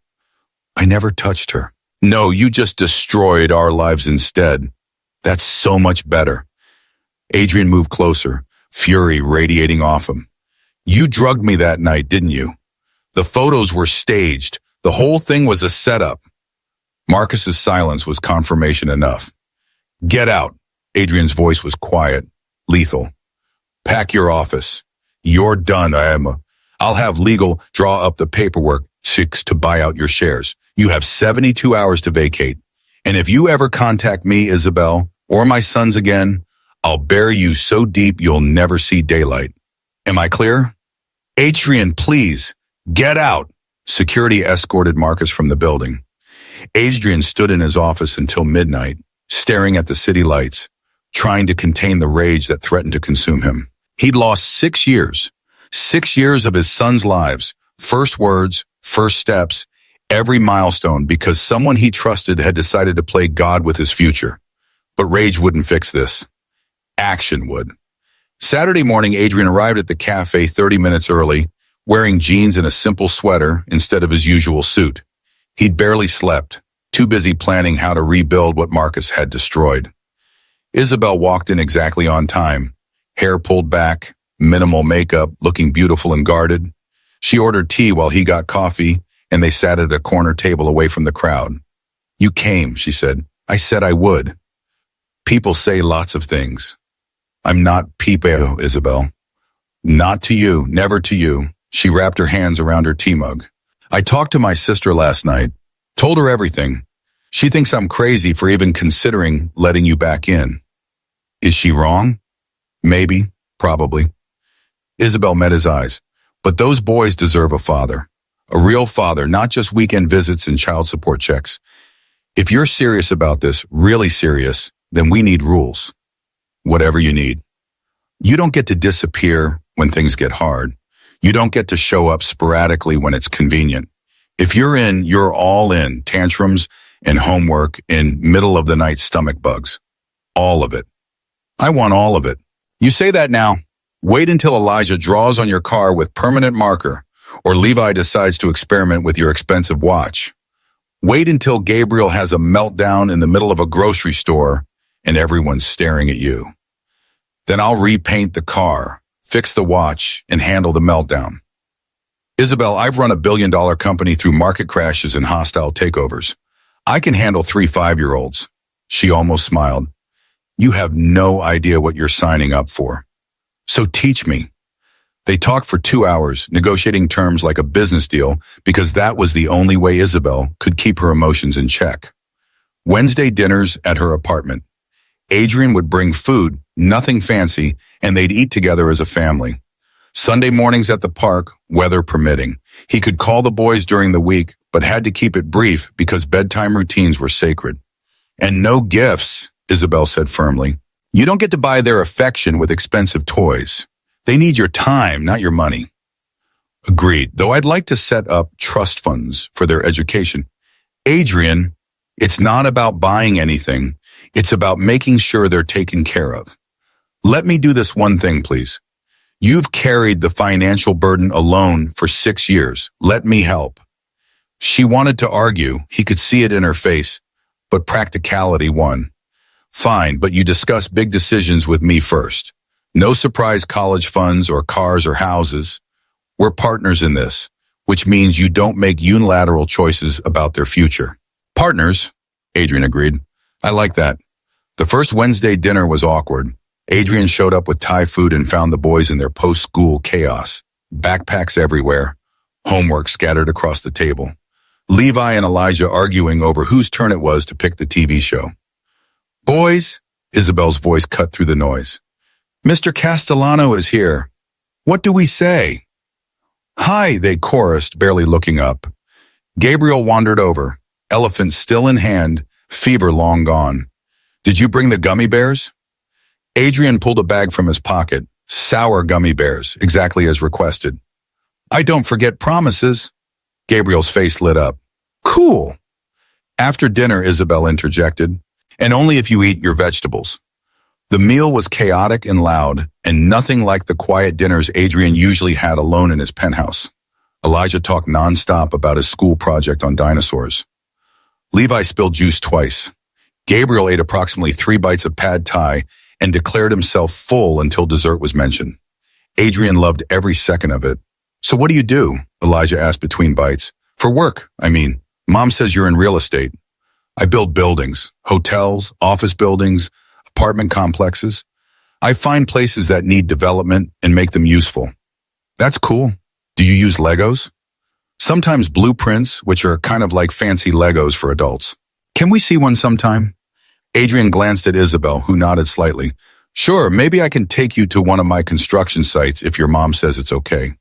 I never touched her. No, you just destroyed our lives instead. That's so much better. Adrian moved closer, fury radiating off him. You drugged me that night, didn't you? The photos were staged. The whole thing was a setup. Marcus's silence was confirmation enough. Get out. Adrian's voice was quiet, lethal. Pack your office. You're done. I'll have legal draw up the paperwork to buy out your shares. You have 72 hours to vacate. And if you ever contact me, Isabel, or my sons again, I'll bury you so deep you'll never see daylight. Am I clear? Adrian, please, get out. Security escorted Marcus from the building. Adrian stood in his office until midnight, staring at the city lights, trying to contain the rage that threatened to consume him. He'd lost 6 years. 6 years of his sons' lives, first words, first steps, every milestone because someone he trusted had decided to play God with his future. But rage wouldn't fix this. Action would. Saturday morning, Adrian arrived at the cafe 30 minutes early, wearing jeans and a simple sweater instead of his usual suit. He'd barely slept, too busy planning how to rebuild what Marcus had destroyed. Isabel walked in exactly on time, hair pulled back, minimal makeup, looking beautiful and guarded. She ordered tea while he got coffee, and they sat at a corner table away from the crowd. You came, she said. I said I would. People say lots of things. I'm not people, Isabel. Not to you, never to you. She wrapped her hands around her tea mug. I talked to my sister last night, told her everything. She thinks I'm crazy for even considering letting you back in. Is she wrong? Maybe, probably. Isabel met his eyes. But those boys deserve a father. A real father, not just weekend visits and child support checks. If you're serious about this, really serious, then we need rules. Whatever you need. You don't get to disappear when things get hard. You don't get to show up sporadically when it's convenient. If you're in, you're all in. Tantrums and homework and middle of the night stomach bugs. All of it. I want all of it. You say that now. Wait until Elijah draws on your car with permanent marker, or Levi decides to experiment with your expensive watch. Wait until Gabriel has a meltdown in the middle of a grocery store and everyone's staring at you. Then I'll repaint the car, fix the watch, and handle the meltdown. Isabel, I've run a billion-dollar company through market crashes and hostile takeovers. I can handle 3 5-year-olds. She almost smiled. You have no idea what you're signing up for. So teach me. They talked for 2 hours, negotiating terms like a business deal, because that was the only way Isabel could keep her emotions in check. Wednesday dinners at her apartment. Adrian would bring food, nothing fancy, and they'd eat together as a family. Sunday mornings at the park, weather permitting. He could call the boys during the week, but had to keep it brief because bedtime routines were sacred. And no gifts, Isabel said firmly. You don't get to buy their affection with expensive toys. They need your time, not your money. Agreed, though I'd like to set up trust funds for their education. Adrian, it's not about buying anything. It's about making sure they're taken care of. Let me do this one thing, please. You've carried the financial burden alone for 6 years. Let me help. She wanted to argue. He could see it in her face, but practicality won. Fine, but you discuss big decisions with me first. No surprise college funds or cars or houses. We're partners in this, which means you don't make unilateral choices about their future. Partners, Adrian agreed. I like that. The first Wednesday dinner was awkward. Adrian showed up with Thai food and found the boys in their post-school chaos. Backpacks everywhere. Homework scattered across the table. Levi and Elijah arguing over whose turn it was to pick the TV show. Boys, Isabel's voice cut through the noise. Mr. Castellano is here. What do we say? Hi, they chorused, barely looking up. Gabriel wandered over, elephant still in hand, fever long gone. Did you bring the gummy bears? Adrian pulled a bag from his pocket. Sour gummy bears, exactly as requested. I don't forget promises. Gabriel's face lit up. Cool. After dinner, Isabel interjected, and only if you eat your vegetables. The meal was chaotic and loud, and nothing like the quiet dinners Adrian usually had alone in his penthouse. Elijah talked nonstop about his school project on dinosaurs. Levi spilled juice twice. Gabriel ate approximately 3 bites of pad thai and declared himself full until dessert was mentioned. Adrian loved every second of it. So what do you do? Elijah asked between bites. For work, I mean. Mom says you're in real estate. I build buildings, hotels, office buildings, apartment complexes. I find places that need development and make them useful. That's cool. Do you use Legos? Sometimes blueprints, which are kind of like fancy Legos for adults. Can we see one sometime? Adrian glanced at Isabel, who nodded slightly. Sure, maybe I can take you to one of my construction sites if your mom says it's okay.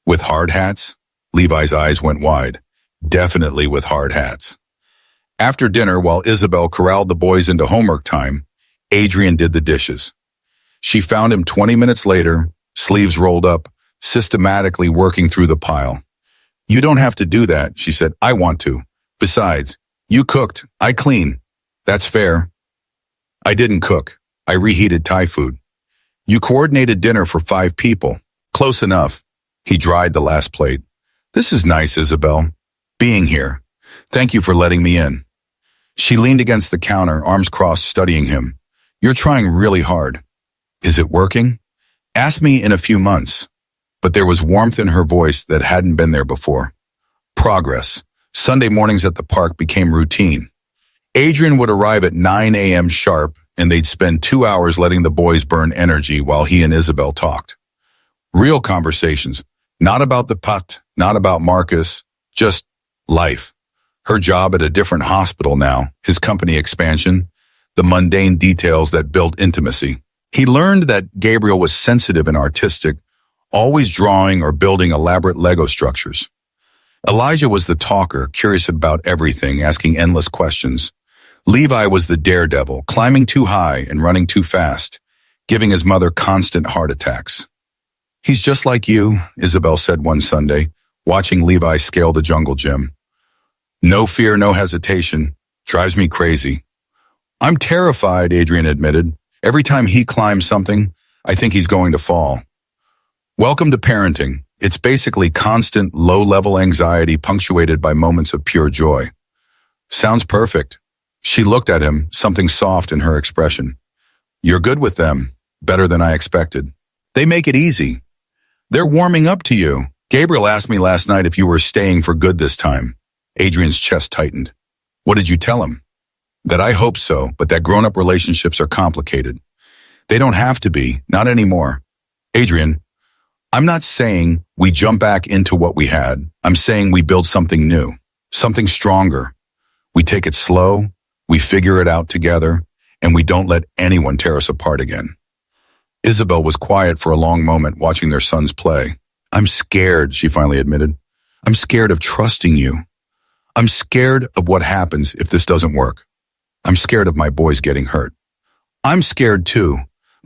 With hard hats? Levi's eyes went wide. Definitely with hard hats. After dinner, while Isabel corralled the boys into homework time, Adrian did the dishes. She found him 20 minutes later, sleeves rolled up, systematically working through the pile. You don't have to do that, she said. I want to. Besides, you cooked. I clean. That's fair. I didn't cook. I reheated Thai food. You coordinated dinner for 5 people. Close enough. He dried the last plate. This is nice, Isabel. Being here. Thank you for letting me in. She leaned against the counter, arms crossed, studying him. You're trying really hard. Is it working? Ask me in a few months. But there was warmth in her voice that hadn't been there before. Progress. Sunday mornings at the park became routine. Adrian would arrive at 9 a.m. sharp, and they'd spend 2 hours letting the boys burn energy while he and Isabel talked. Real conversations. Not about the putt, not about Marcus, just life. Her job at a different hospital now, his company expansion, the mundane details that built intimacy. He learned that Gabriel was sensitive and artistic, always drawing or building elaborate Lego structures. Elijah was the talker, curious about everything, asking endless questions. Levi was the daredevil, climbing too high and running too fast, giving his mother constant heart attacks. He's just like you, Isabel said one Sunday, watching Levi scale the jungle gym. No fear, no hesitation. Drives me crazy. I'm terrified, Adrian admitted. Every time he climbs something, I think he's going to fall. Welcome to parenting. It's basically constant, low-level anxiety punctuated by moments of pure joy. Sounds perfect. She looked at him, something soft in her expression. You're good with them, better than I expected. They make it easy. They're warming up to you. Gabriel asked me last night if you were staying for good this time. Adrian's chest tightened. What did you tell him? That I hope so, but that grown-up relationships are complicated. They don't have to be, not anymore. Adrian, I'm not saying we jump back into what we had. I'm saying we build something new, something stronger. We take it slow, we figure it out together, and we don't let anyone tear us apart again. Isabel was quiet for a long moment watching their sons play. I'm scared, she finally admitted. I'm scared of trusting you. I'm scared of what happens if this doesn't work. I'm scared of my boys getting hurt. I'm scared too,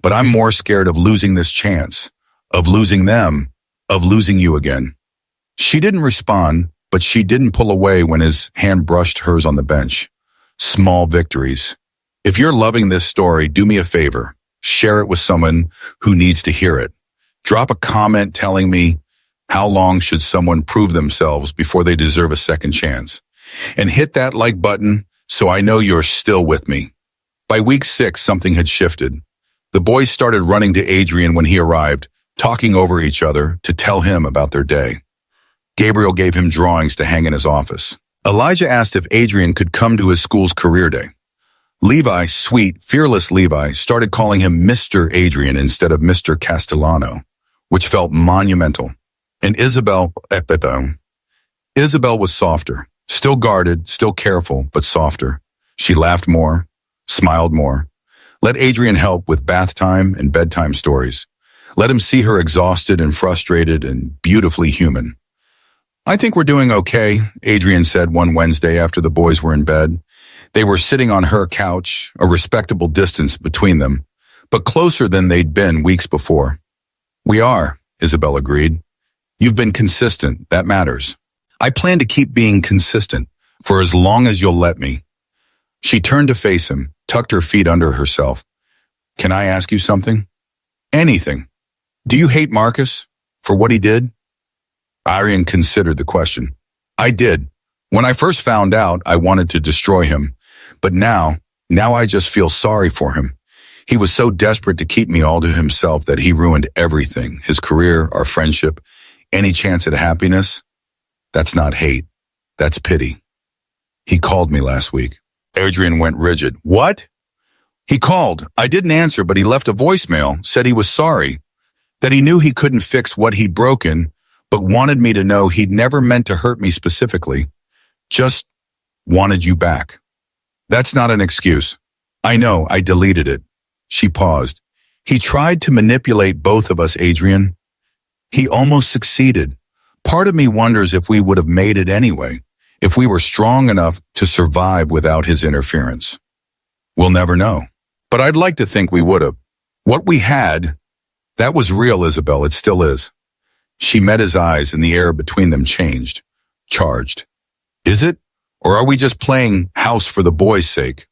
but I'm more scared of losing this chance, of losing them, of losing you again. She didn't respond, but she didn't pull away when his hand brushed hers on the bench. Small victories. If you're loving this story, do me a favor. Share it with someone who needs to hear it. Drop a comment telling me how long should someone prove themselves before they deserve a second chance. And hit that like button so I know you're still with me. By week 6, something had shifted. The boys started running to Adrian when he arrived, talking over each other to tell him about their day. Gabriel gave him drawings to hang in his office. Elijah asked if Adrian could come to his school's career day. Levi, sweet, fearless Levi, started calling him Mr. Adrian instead of Mr. Castellano, which felt monumental. And Isabel was softer, still guarded, still careful, but softer. She laughed more, smiled more. Let Adrian help with bath time and bedtime stories. Let him see her exhausted and frustrated and beautifully human. I think we're doing okay, Adrian said one Wednesday after the boys were in bed. They were sitting on her couch, a respectable distance between them, but closer than they'd been weeks before. We are, Isabel agreed. You've been consistent, that matters. I plan to keep being consistent for as long as you'll let me. She turned to face him, tucked her feet under herself. Can I ask you something? Anything. Do you hate Marcus for what he did? Arian considered the question. I did. When I first found out, I wanted to destroy him. But now I just feel sorry for him. He was so desperate to keep me all to himself that he ruined everything, his career, our friendship, any chance at happiness. That's not hate. That's pity. He called me last week. Adrian went rigid. What? He called. I didn't answer, but he left a voicemail, said he was sorry, that he knew he couldn't fix what he'd broken, but wanted me to know he'd never meant to hurt me specifically. Just wanted you back. That's not an excuse. I know, I deleted it. She paused. He tried to manipulate both of us, Adrian. He almost succeeded. Part of me wonders if we would have made it anyway, if we were strong enough to survive without his interference. We'll never know. But I'd like to think we would have. What we had, that was real, Isabel. It still is. She met his eyes and the air between them changed, charged. Is it? Or are we just playing house for the boys' sake?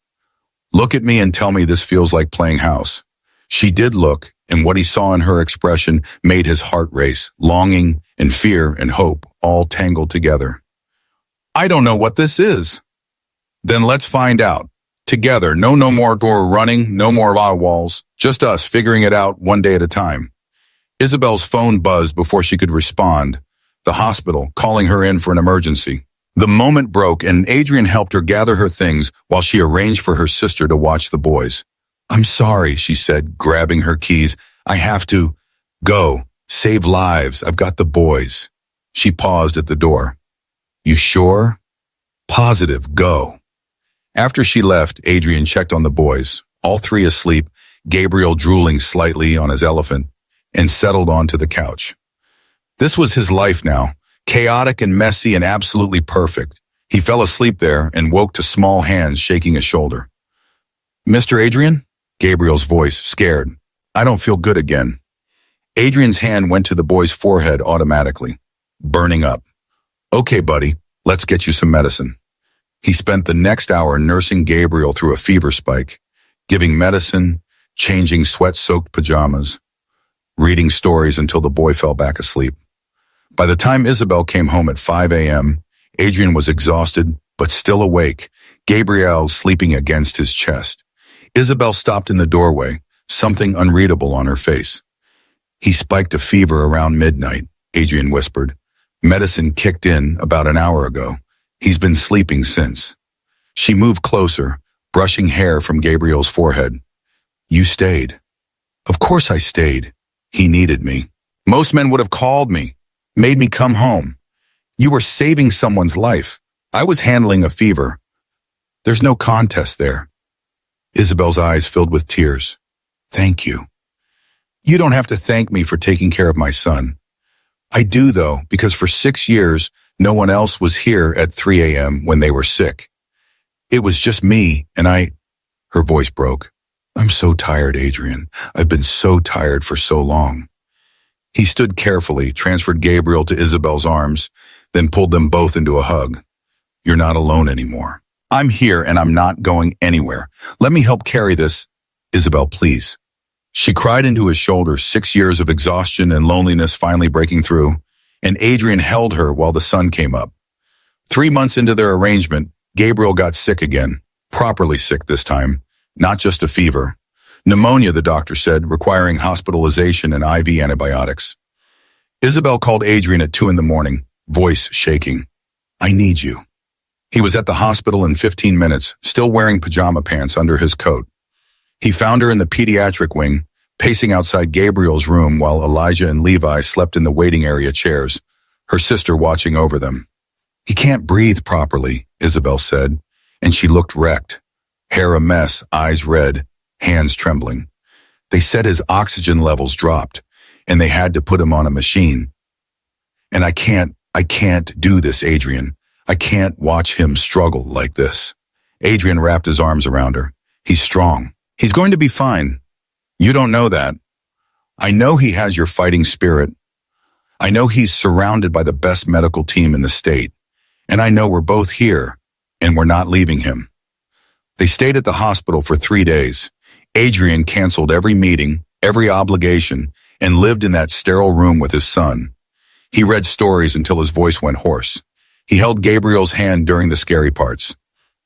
Look at me and tell me this feels like playing house. She did look, and what he saw in her expression made his heart race, longing and fear and hope all tangled together. I don't know what this is. Then let's find out. Together, no more door running, no more law walls, just us figuring it out one day at a time. Isabel's phone buzzed before she could respond. The hospital, calling her in for an emergency. The moment broke and Adrian helped her gather her things while she arranged for her sister to watch the boys. I'm sorry, she said, grabbing her keys. I have to go. Save lives. I've got the boys. She paused at the door. You sure? Positive. Go. After she left, Adrian checked on the boys, all three asleep, Gabriel drooling slightly on his elephant, and settled onto the couch. This was his life now, chaotic and messy and absolutely perfect. He fell asleep there and woke to small hands shaking his shoulder. Mr. Adrian? Gabriel's voice, scared. I don't feel good again. Adrian's hand went to the boy's forehead automatically, burning up. Okay, buddy, let's get you some medicine. He spent the next hour nursing Gabriel through a fever spike, giving medicine, changing sweat-soaked pajamas, reading stories until the boy fell back asleep. By the time Isabel came home at 5 a.m., Adrian was exhausted but still awake, Gabriel sleeping against his chest. Isabel stopped in the doorway, something unreadable on her face. He spiked a fever around midnight, Adrian whispered. Medicine kicked in about an hour ago. He's been sleeping since. She moved closer, brushing hair from Gabriel's forehead. You stayed. Of course I stayed. He needed me. Most men would have called me, made me come home. You were saving someone's life. I was handling a fever. There's no contest there. Isabel's eyes filled with tears. Thank you. You don't have to thank me for taking care of my son. I do, though, because for 6 years, no one else was here at 3 a.m. when they were sick. It was just me, and Her voice broke. I'm so tired, Adrian. I've been so tired for so long. He stood carefully, transferred Gabriel to Isabel's arms, then pulled them both into a hug. You're not alone anymore. I'm here and I'm not going anywhere. Let me help carry this. Isabel, please. She cried into his shoulder, 6 years of exhaustion and loneliness finally breaking through, and Adrian held her while the sun came up. 3 months into their arrangement, Gabriel got sick again, properly sick this time, not just a fever. Pneumonia, the doctor said, requiring hospitalization and IV antibiotics. Isabel called Adrian at 2 a.m, voice shaking. "I need you." He was at the hospital in 15 minutes, still wearing pajama pants under his coat. He found her in the pediatric wing, pacing outside Gabriel's room while Elijah and Levi slept in the waiting area chairs, her sister watching over them. "He can't breathe properly," Isabel said, and she looked wrecked. Hair a mess, eyes red, hands trembling. They said his oxygen levels dropped, and they had to put him on a machine. "And I can't do this, Adrian. I can't watch him struggle like this." Adrian wrapped his arms around her. "He's strong. He's going to be fine. You don't know that. I know he has your fighting spirit. I know he's surrounded by the best medical team in the state. And I know we're both here, and we're not leaving him." They stayed at the hospital for 3 days. Adrian canceled every meeting, every obligation, and lived in that sterile room with his son. He read stories until his voice went hoarse. He held Gabriel's hand during the scary parts.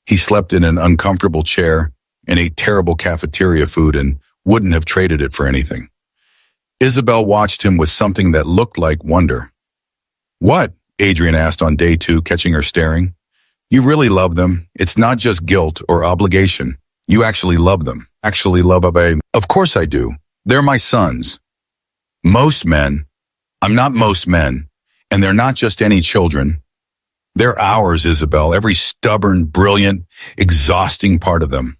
He slept in an uncomfortable chair and ate terrible cafeteria food and wouldn't have traded it for anything. Isabel watched him with something that looked like wonder. "What?" Adrian asked on day 2, catching her staring. "You really love them. It's not just guilt or obligation. You actually love them." "Actually love them? Of course I do. They're my sons." "Most men. I'm not most men. And they're not just any children. They're ours, Isabel, every stubborn, brilliant, exhausting part of them."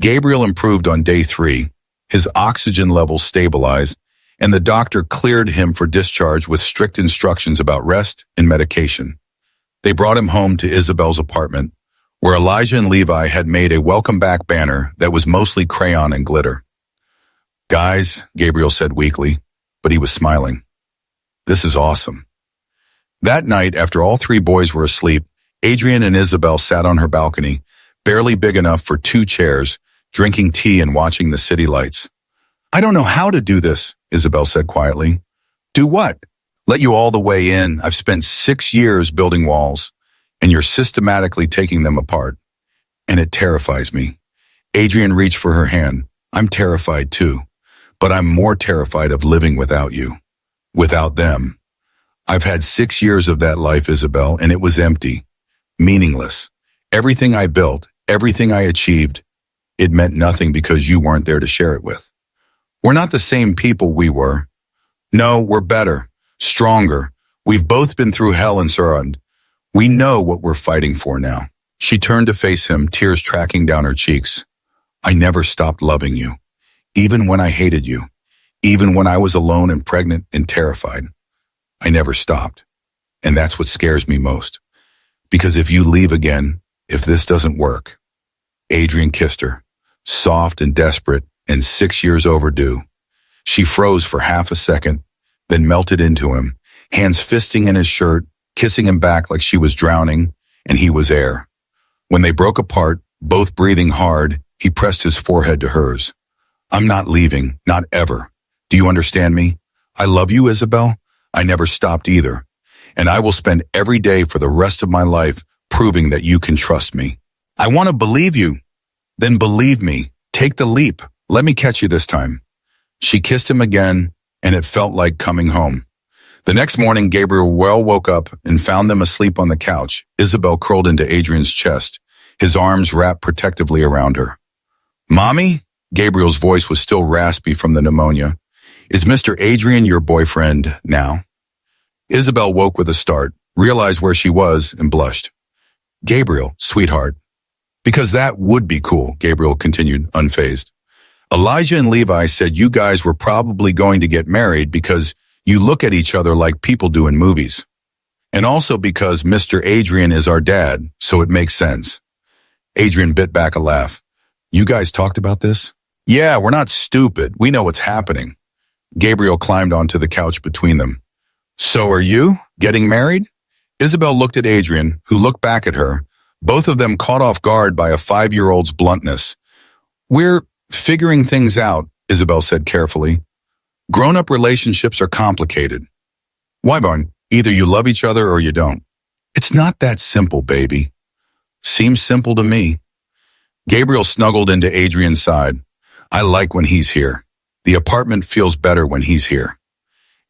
Gabriel improved on day 3. His oxygen levels stabilized, and the doctor cleared him for discharge with strict instructions about rest and medication. They brought him home to Isabel's apartment, where Elijah and Levi had made a welcome back banner that was mostly crayon and glitter. "Guys," Gabriel said weakly, but he was smiling. "This is awesome." That night, after all 3 boys were asleep, Adrian and Isabel sat on her balcony, barely big enough for 2 chairs, drinking tea and watching the city lights. "I don't know how to do this," Isabel said quietly. "Do what?" "Let you all the way in. I've spent 6 years building walls, and you're systematically taking them apart. And it terrifies me." Adrian reached for her hand. "I'm terrified too, but I'm more terrified of living without you. Without them. I've had 6 years of that life, Isabel, and it was empty, meaningless. Everything I built, everything I achieved, it meant nothing because you weren't there to share it with. We're not the same people we were. No, we're better, stronger. We've both been through hell and surround. We know what we're fighting for now." She turned to face him, tears tracking down her cheeks. "I never stopped loving you, even when I hated you, even when I was alone and pregnant and terrified. I never stopped. And that's what scares me most. Because if you leave again, if this doesn't work." Adrian kissed her, soft and desperate and 6 years overdue. She froze for half a second, then melted into him, hands fisting in his shirt, kissing him back like she was drowning, and he was air. When they broke apart, both breathing hard, he pressed his forehead to hers. "I'm not leaving, not ever. Do you understand me? I love you, Isabel. I never stopped either. And I will spend every day for the rest of my life proving that you can trust me." "I want to believe you." "Then believe me. Take the leap. Let me catch you this time." She kissed him again, and it felt like coming home. The next morning, Gabriel woke up and found them asleep on the couch, Isabel curled into Adrian's chest, his arms wrapped protectively around her. "Mommy?" Gabriel's voice was still raspy from the pneumonia. "Is Mr. Adrian your boyfriend now?" Isabel woke with a start, realized where she was, and blushed. "Gabriel, sweetheart." "Because that would be cool," Gabriel continued, unfazed. "Elijah and Levi said you guys were probably going to get married because you look at each other like people do in movies. And also because Mr. Adrian is our dad, so it makes sense." Adrian bit back a laugh. "You guys talked about this?" "Yeah, we're not stupid. We know what's happening." Gabriel climbed onto the couch between them. "So are you getting married?" Isabel looked at Adrian, who looked back at her, both of them caught off guard by a 5-year-old's bluntness. "We're figuring things out," Isabel said carefully. Grown-up relationships are complicated. Why, Barn? Either you love each other or you don't. It's not that simple, baby. Seems simple to me. Gabriel snuggled into Adrian's side. I like when he's here. The apartment feels better when he's here.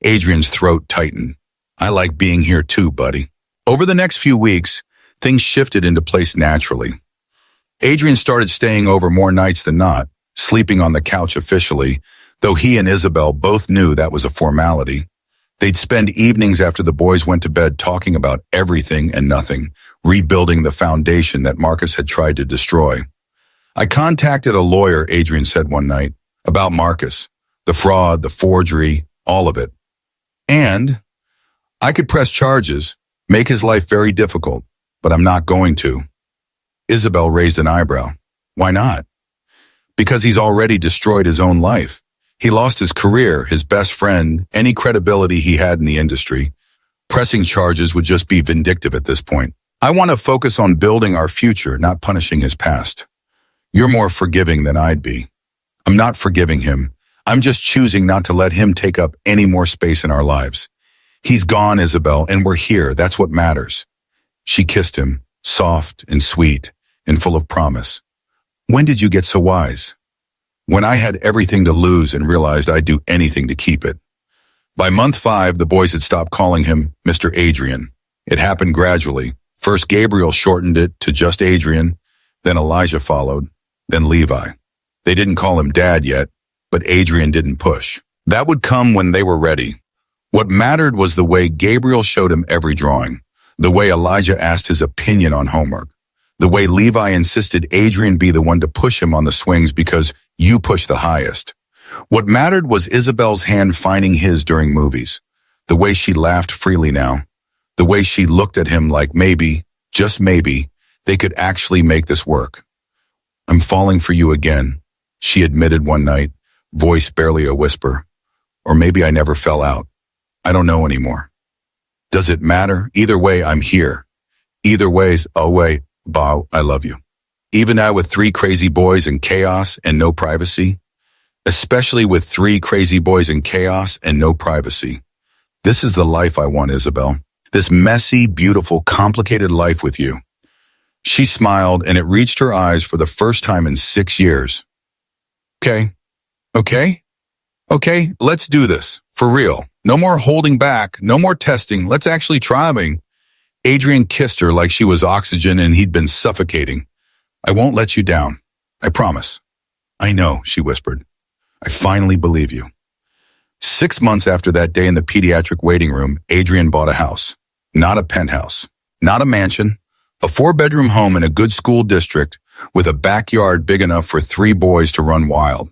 Adrian's throat tightened. I like being here too, buddy. Over the next few weeks, things shifted into place naturally. Adrian started staying over more nights than not, sleeping on the couch officially, though he and Isabel both knew that was a formality. They'd spend evenings after the boys went to bed talking about everything and nothing, rebuilding the foundation that Marcus had tried to destroy. I contacted a lawyer, Adrian said one night, about Marcus, the fraud, the forgery, all of it. And I could press charges, make his life very difficult, but I'm not going to. Isabel raised an eyebrow. Why not? Because he's already destroyed his own life. He lost his career, his best friend, any credibility he had in the industry. Pressing charges would just be vindictive at this point. I want to focus on building our future, not punishing his past. You're more forgiving than I'd be. I'm not forgiving him. I'm just choosing not to let him take up any more space in our lives. He's gone, Isabel, and we're here. That's what matters. She kissed him, soft and sweet and full of promise. When did you get so wise? When I had everything to lose and realized I'd do anything to keep it. By month 5, the boys had stopped calling him Mr. Adrian. It happened gradually. First, Gabriel shortened it to just Adrian, then Elijah followed, then Levi. They didn't call him Dad yet, but Adrian didn't push. That would come when they were ready. What mattered was the way Gabriel showed him every drawing, the way Elijah asked his opinion on homework, the way Levi insisted Adrian be the one to push him on the swings because you push the highest. What mattered was Isabel's hand finding his during movies, the way she laughed freely now, the way she looked at him like maybe, just maybe, they could actually make this work. I'm falling for you again, she admitted one night, voice barely a whisper. Or maybe I never fell out. I don't know anymore. Does it matter? Either way, I'm here. Either ways, oh wait, Bow, I love you. Even now with 3 crazy boys and chaos and no privacy. Especially with 3 crazy boys and chaos and no privacy. This is the life I want, Isabel. This messy, beautiful, complicated life with you. She smiled and it reached her eyes for the first time in 6 years. Okay, let's do this. For real. No more holding back, no more testing. Let's actually try. Adrian kissed her like she was oxygen and he'd been suffocating. I won't let you down. I promise. I know, she whispered. I finally believe you. 6 months after that day in the pediatric waiting room, Adrian bought a house. Not a penthouse. Not a mansion. A 4-bedroom home in a good school district with a backyard big enough for 3 boys to run wild.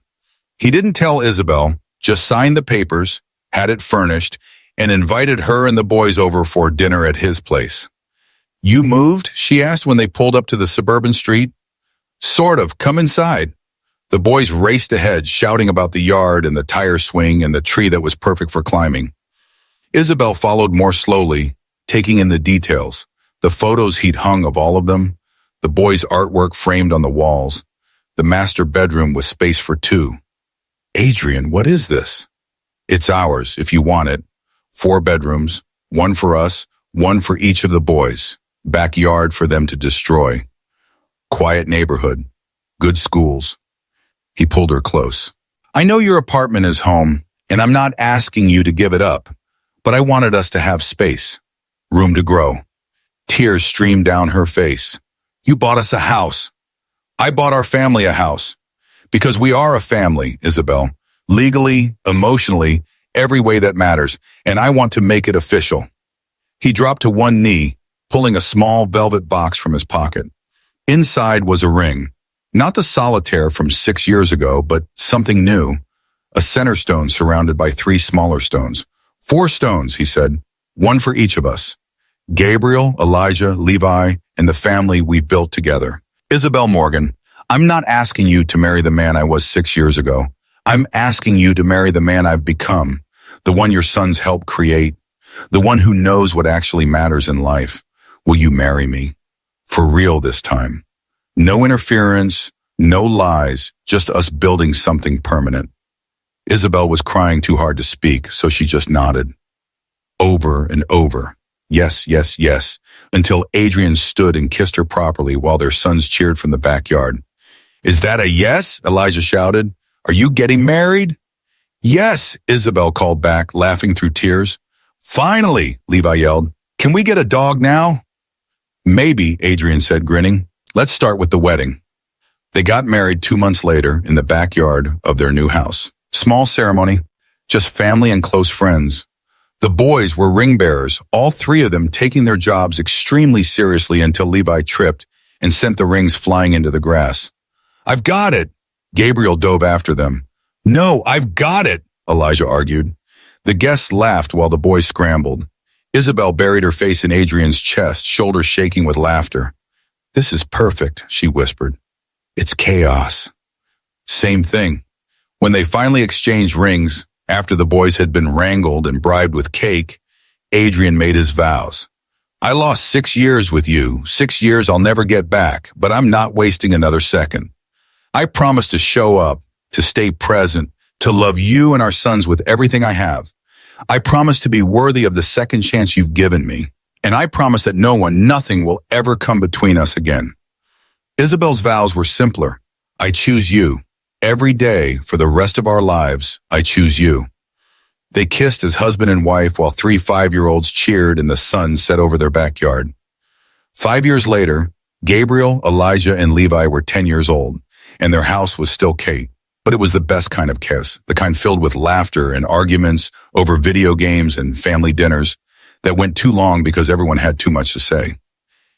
He didn't tell Isabel, just signed the papers, had it furnished, and invited her and the boys over for dinner at his place. You moved? She asked when they pulled up to the suburban street. Sort of. Come inside. The boys raced ahead, shouting about the yard and the tire swing and the tree that was perfect for climbing. Isabel followed more slowly, taking in the details, the photos he'd hung of all of them, the boys' artwork framed on the walls, the master bedroom with space for 2. Adrian, what is this? It's ours, if you want it. 4 bedrooms, 1 for us, 1 for each of the boys. Backyard for them to destroy. Quiet neighborhood. Good schools. He pulled her close. I know your apartment is home, and I'm not asking you to give it up, but I wanted us to have space. Room to grow. Tears streamed down her face. You bought us a house. I bought our family a house. Because we are a family, Isabel. Legally, emotionally, every way that matters, and I want to make it official. He dropped to one knee, pulling a small velvet box from his pocket. Inside was a ring. Not the solitaire from 6 years ago, but something new. A center stone surrounded by 3 smaller stones. 4 stones, he said. 1 for each of us. Gabriel, Elijah, Levi, and the family we built together. Isabel Morgan, I'm not asking you to marry the man I was 6 years ago. I'm asking you to marry the man I've become, the one your sons helped create, the one who knows what actually matters in life. Will you marry me? For real this time. No interference, no lies, just us building something permanent. Isabel was crying too hard to speak, so she just nodded. Over and over. Yes, yes, yes, until Adrian stood and kissed her properly while their sons cheered from the backyard. Is that a yes? Elijah shouted. Are you getting married? Yes, Isabel called back, laughing through tears. Finally, Levi yelled. Can we get a dog now? Maybe, Adrian said, grinning. Let's start with the wedding. They got married 2 months later in the backyard of their new house. Small ceremony, just family and close friends. The boys were ring bearers, all 3 of them taking their jobs extremely seriously until Levi tripped and sent the rings flying into the grass. I've got it! Gabriel dove after them. No, I've got it! Elijah argued. The guests laughed while the boys scrambled. Isabel buried her face in Adrian's chest, shoulders shaking with laughter. This is perfect, she whispered. It's chaos. Same thing. When they finally exchanged rings, after the boys had been wrangled and bribed with cake, Adrian made his vows. I lost 6 years with you, 6 years I'll never get back, but I'm not wasting another second. I promise to show up, to stay present, to love you and our sons with everything I have. I promise to be worthy of the second chance you've given me, and I promise that no one, nothing will ever come between us again. Isabel's vows were simpler. I choose you. Every day, for the rest of our lives, I choose you. They kissed as husband and wife while 3 5-year-olds cheered and the sun set over their backyard. 5 years later, Gabriel, Elijah, and Levi were 10 years old, and their house was still Kate. But it was the best kind of kiss, the kind filled with laughter and arguments over video games and family dinners that went too long because everyone had too much to say.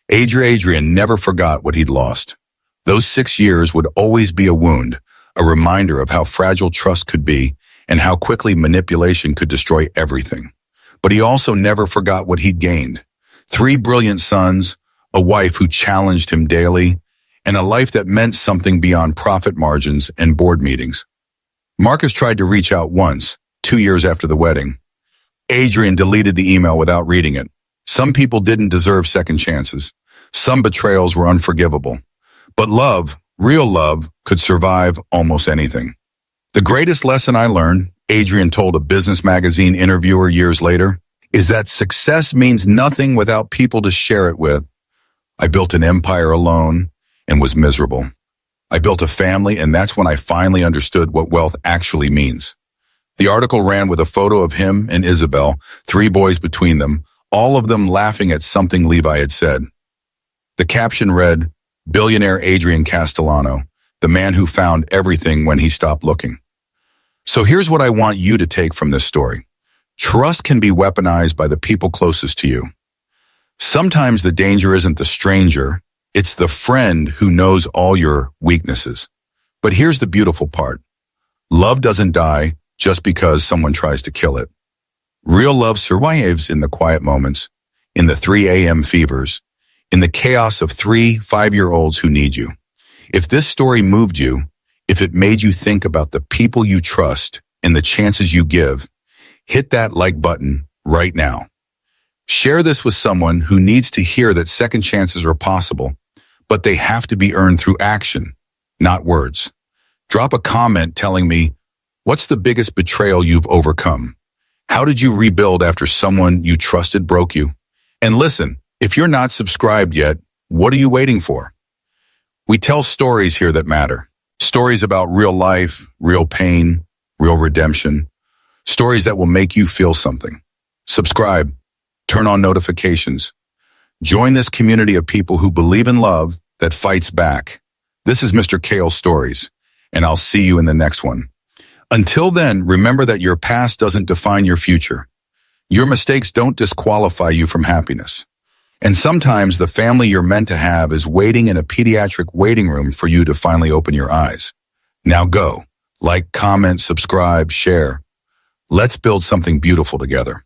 Adrian never forgot what he'd lost. Those 6 years would always be a wound, a reminder of how fragile trust could be and how quickly manipulation could destroy everything. But he also never forgot what he'd gained. 3 brilliant sons, a wife who challenged him daily, and a life that meant something beyond profit margins and board meetings. Marcus tried to reach out once, 2 years after the wedding. Adrian deleted the email without reading it. Some people didn't deserve second chances. Some betrayals were unforgivable. But love, real love, could survive almost anything. The greatest lesson I learned, Adrian told a business magazine interviewer years later, is that success means nothing without people to share it with. I built an empire alone and was miserable. I built a family, and that's when I finally understood what wealth actually means. The article ran with a photo of him and Isabel, 3 boys between them, all of them laughing at something Levi had said. The caption read, Billionaire Adrian Castellano, the man who found everything when he stopped looking. So here's what I want you to take from this story. Trust can be weaponized by the people closest to you. Sometimes the danger isn't the stranger, it's the friend who knows all your weaknesses. But here's the beautiful part. Love doesn't die just because someone tries to kill it. Real love survives in the quiet moments, in the 3 a.m. fevers, in the chaos of 3 5-year-olds who need you. If this story moved you, if it made you think about the people you trust and the chances you give, hit that like button right now. Share this with someone who needs to hear that second chances are possible, but they have to be earned through action, not words. Drop a comment telling me, what's the biggest betrayal you've overcome? How did you rebuild after someone you trusted broke you? And listen, if you're not subscribed yet, what are you waiting for? We tell stories here that matter. Stories about real life, real pain, real redemption. Stories that will make you feel something. Subscribe. Turn on notifications. Join this community of people who believe in love that fights back. This is Mr. Cael Stories, and I'll see you in the next one. Until then, remember that your past doesn't define your future. Your mistakes don't disqualify you from happiness. And sometimes the family you're meant to have is waiting in a pediatric waiting room for you to finally open your eyes. Now go. Like, comment, subscribe, share. Let's build something beautiful together.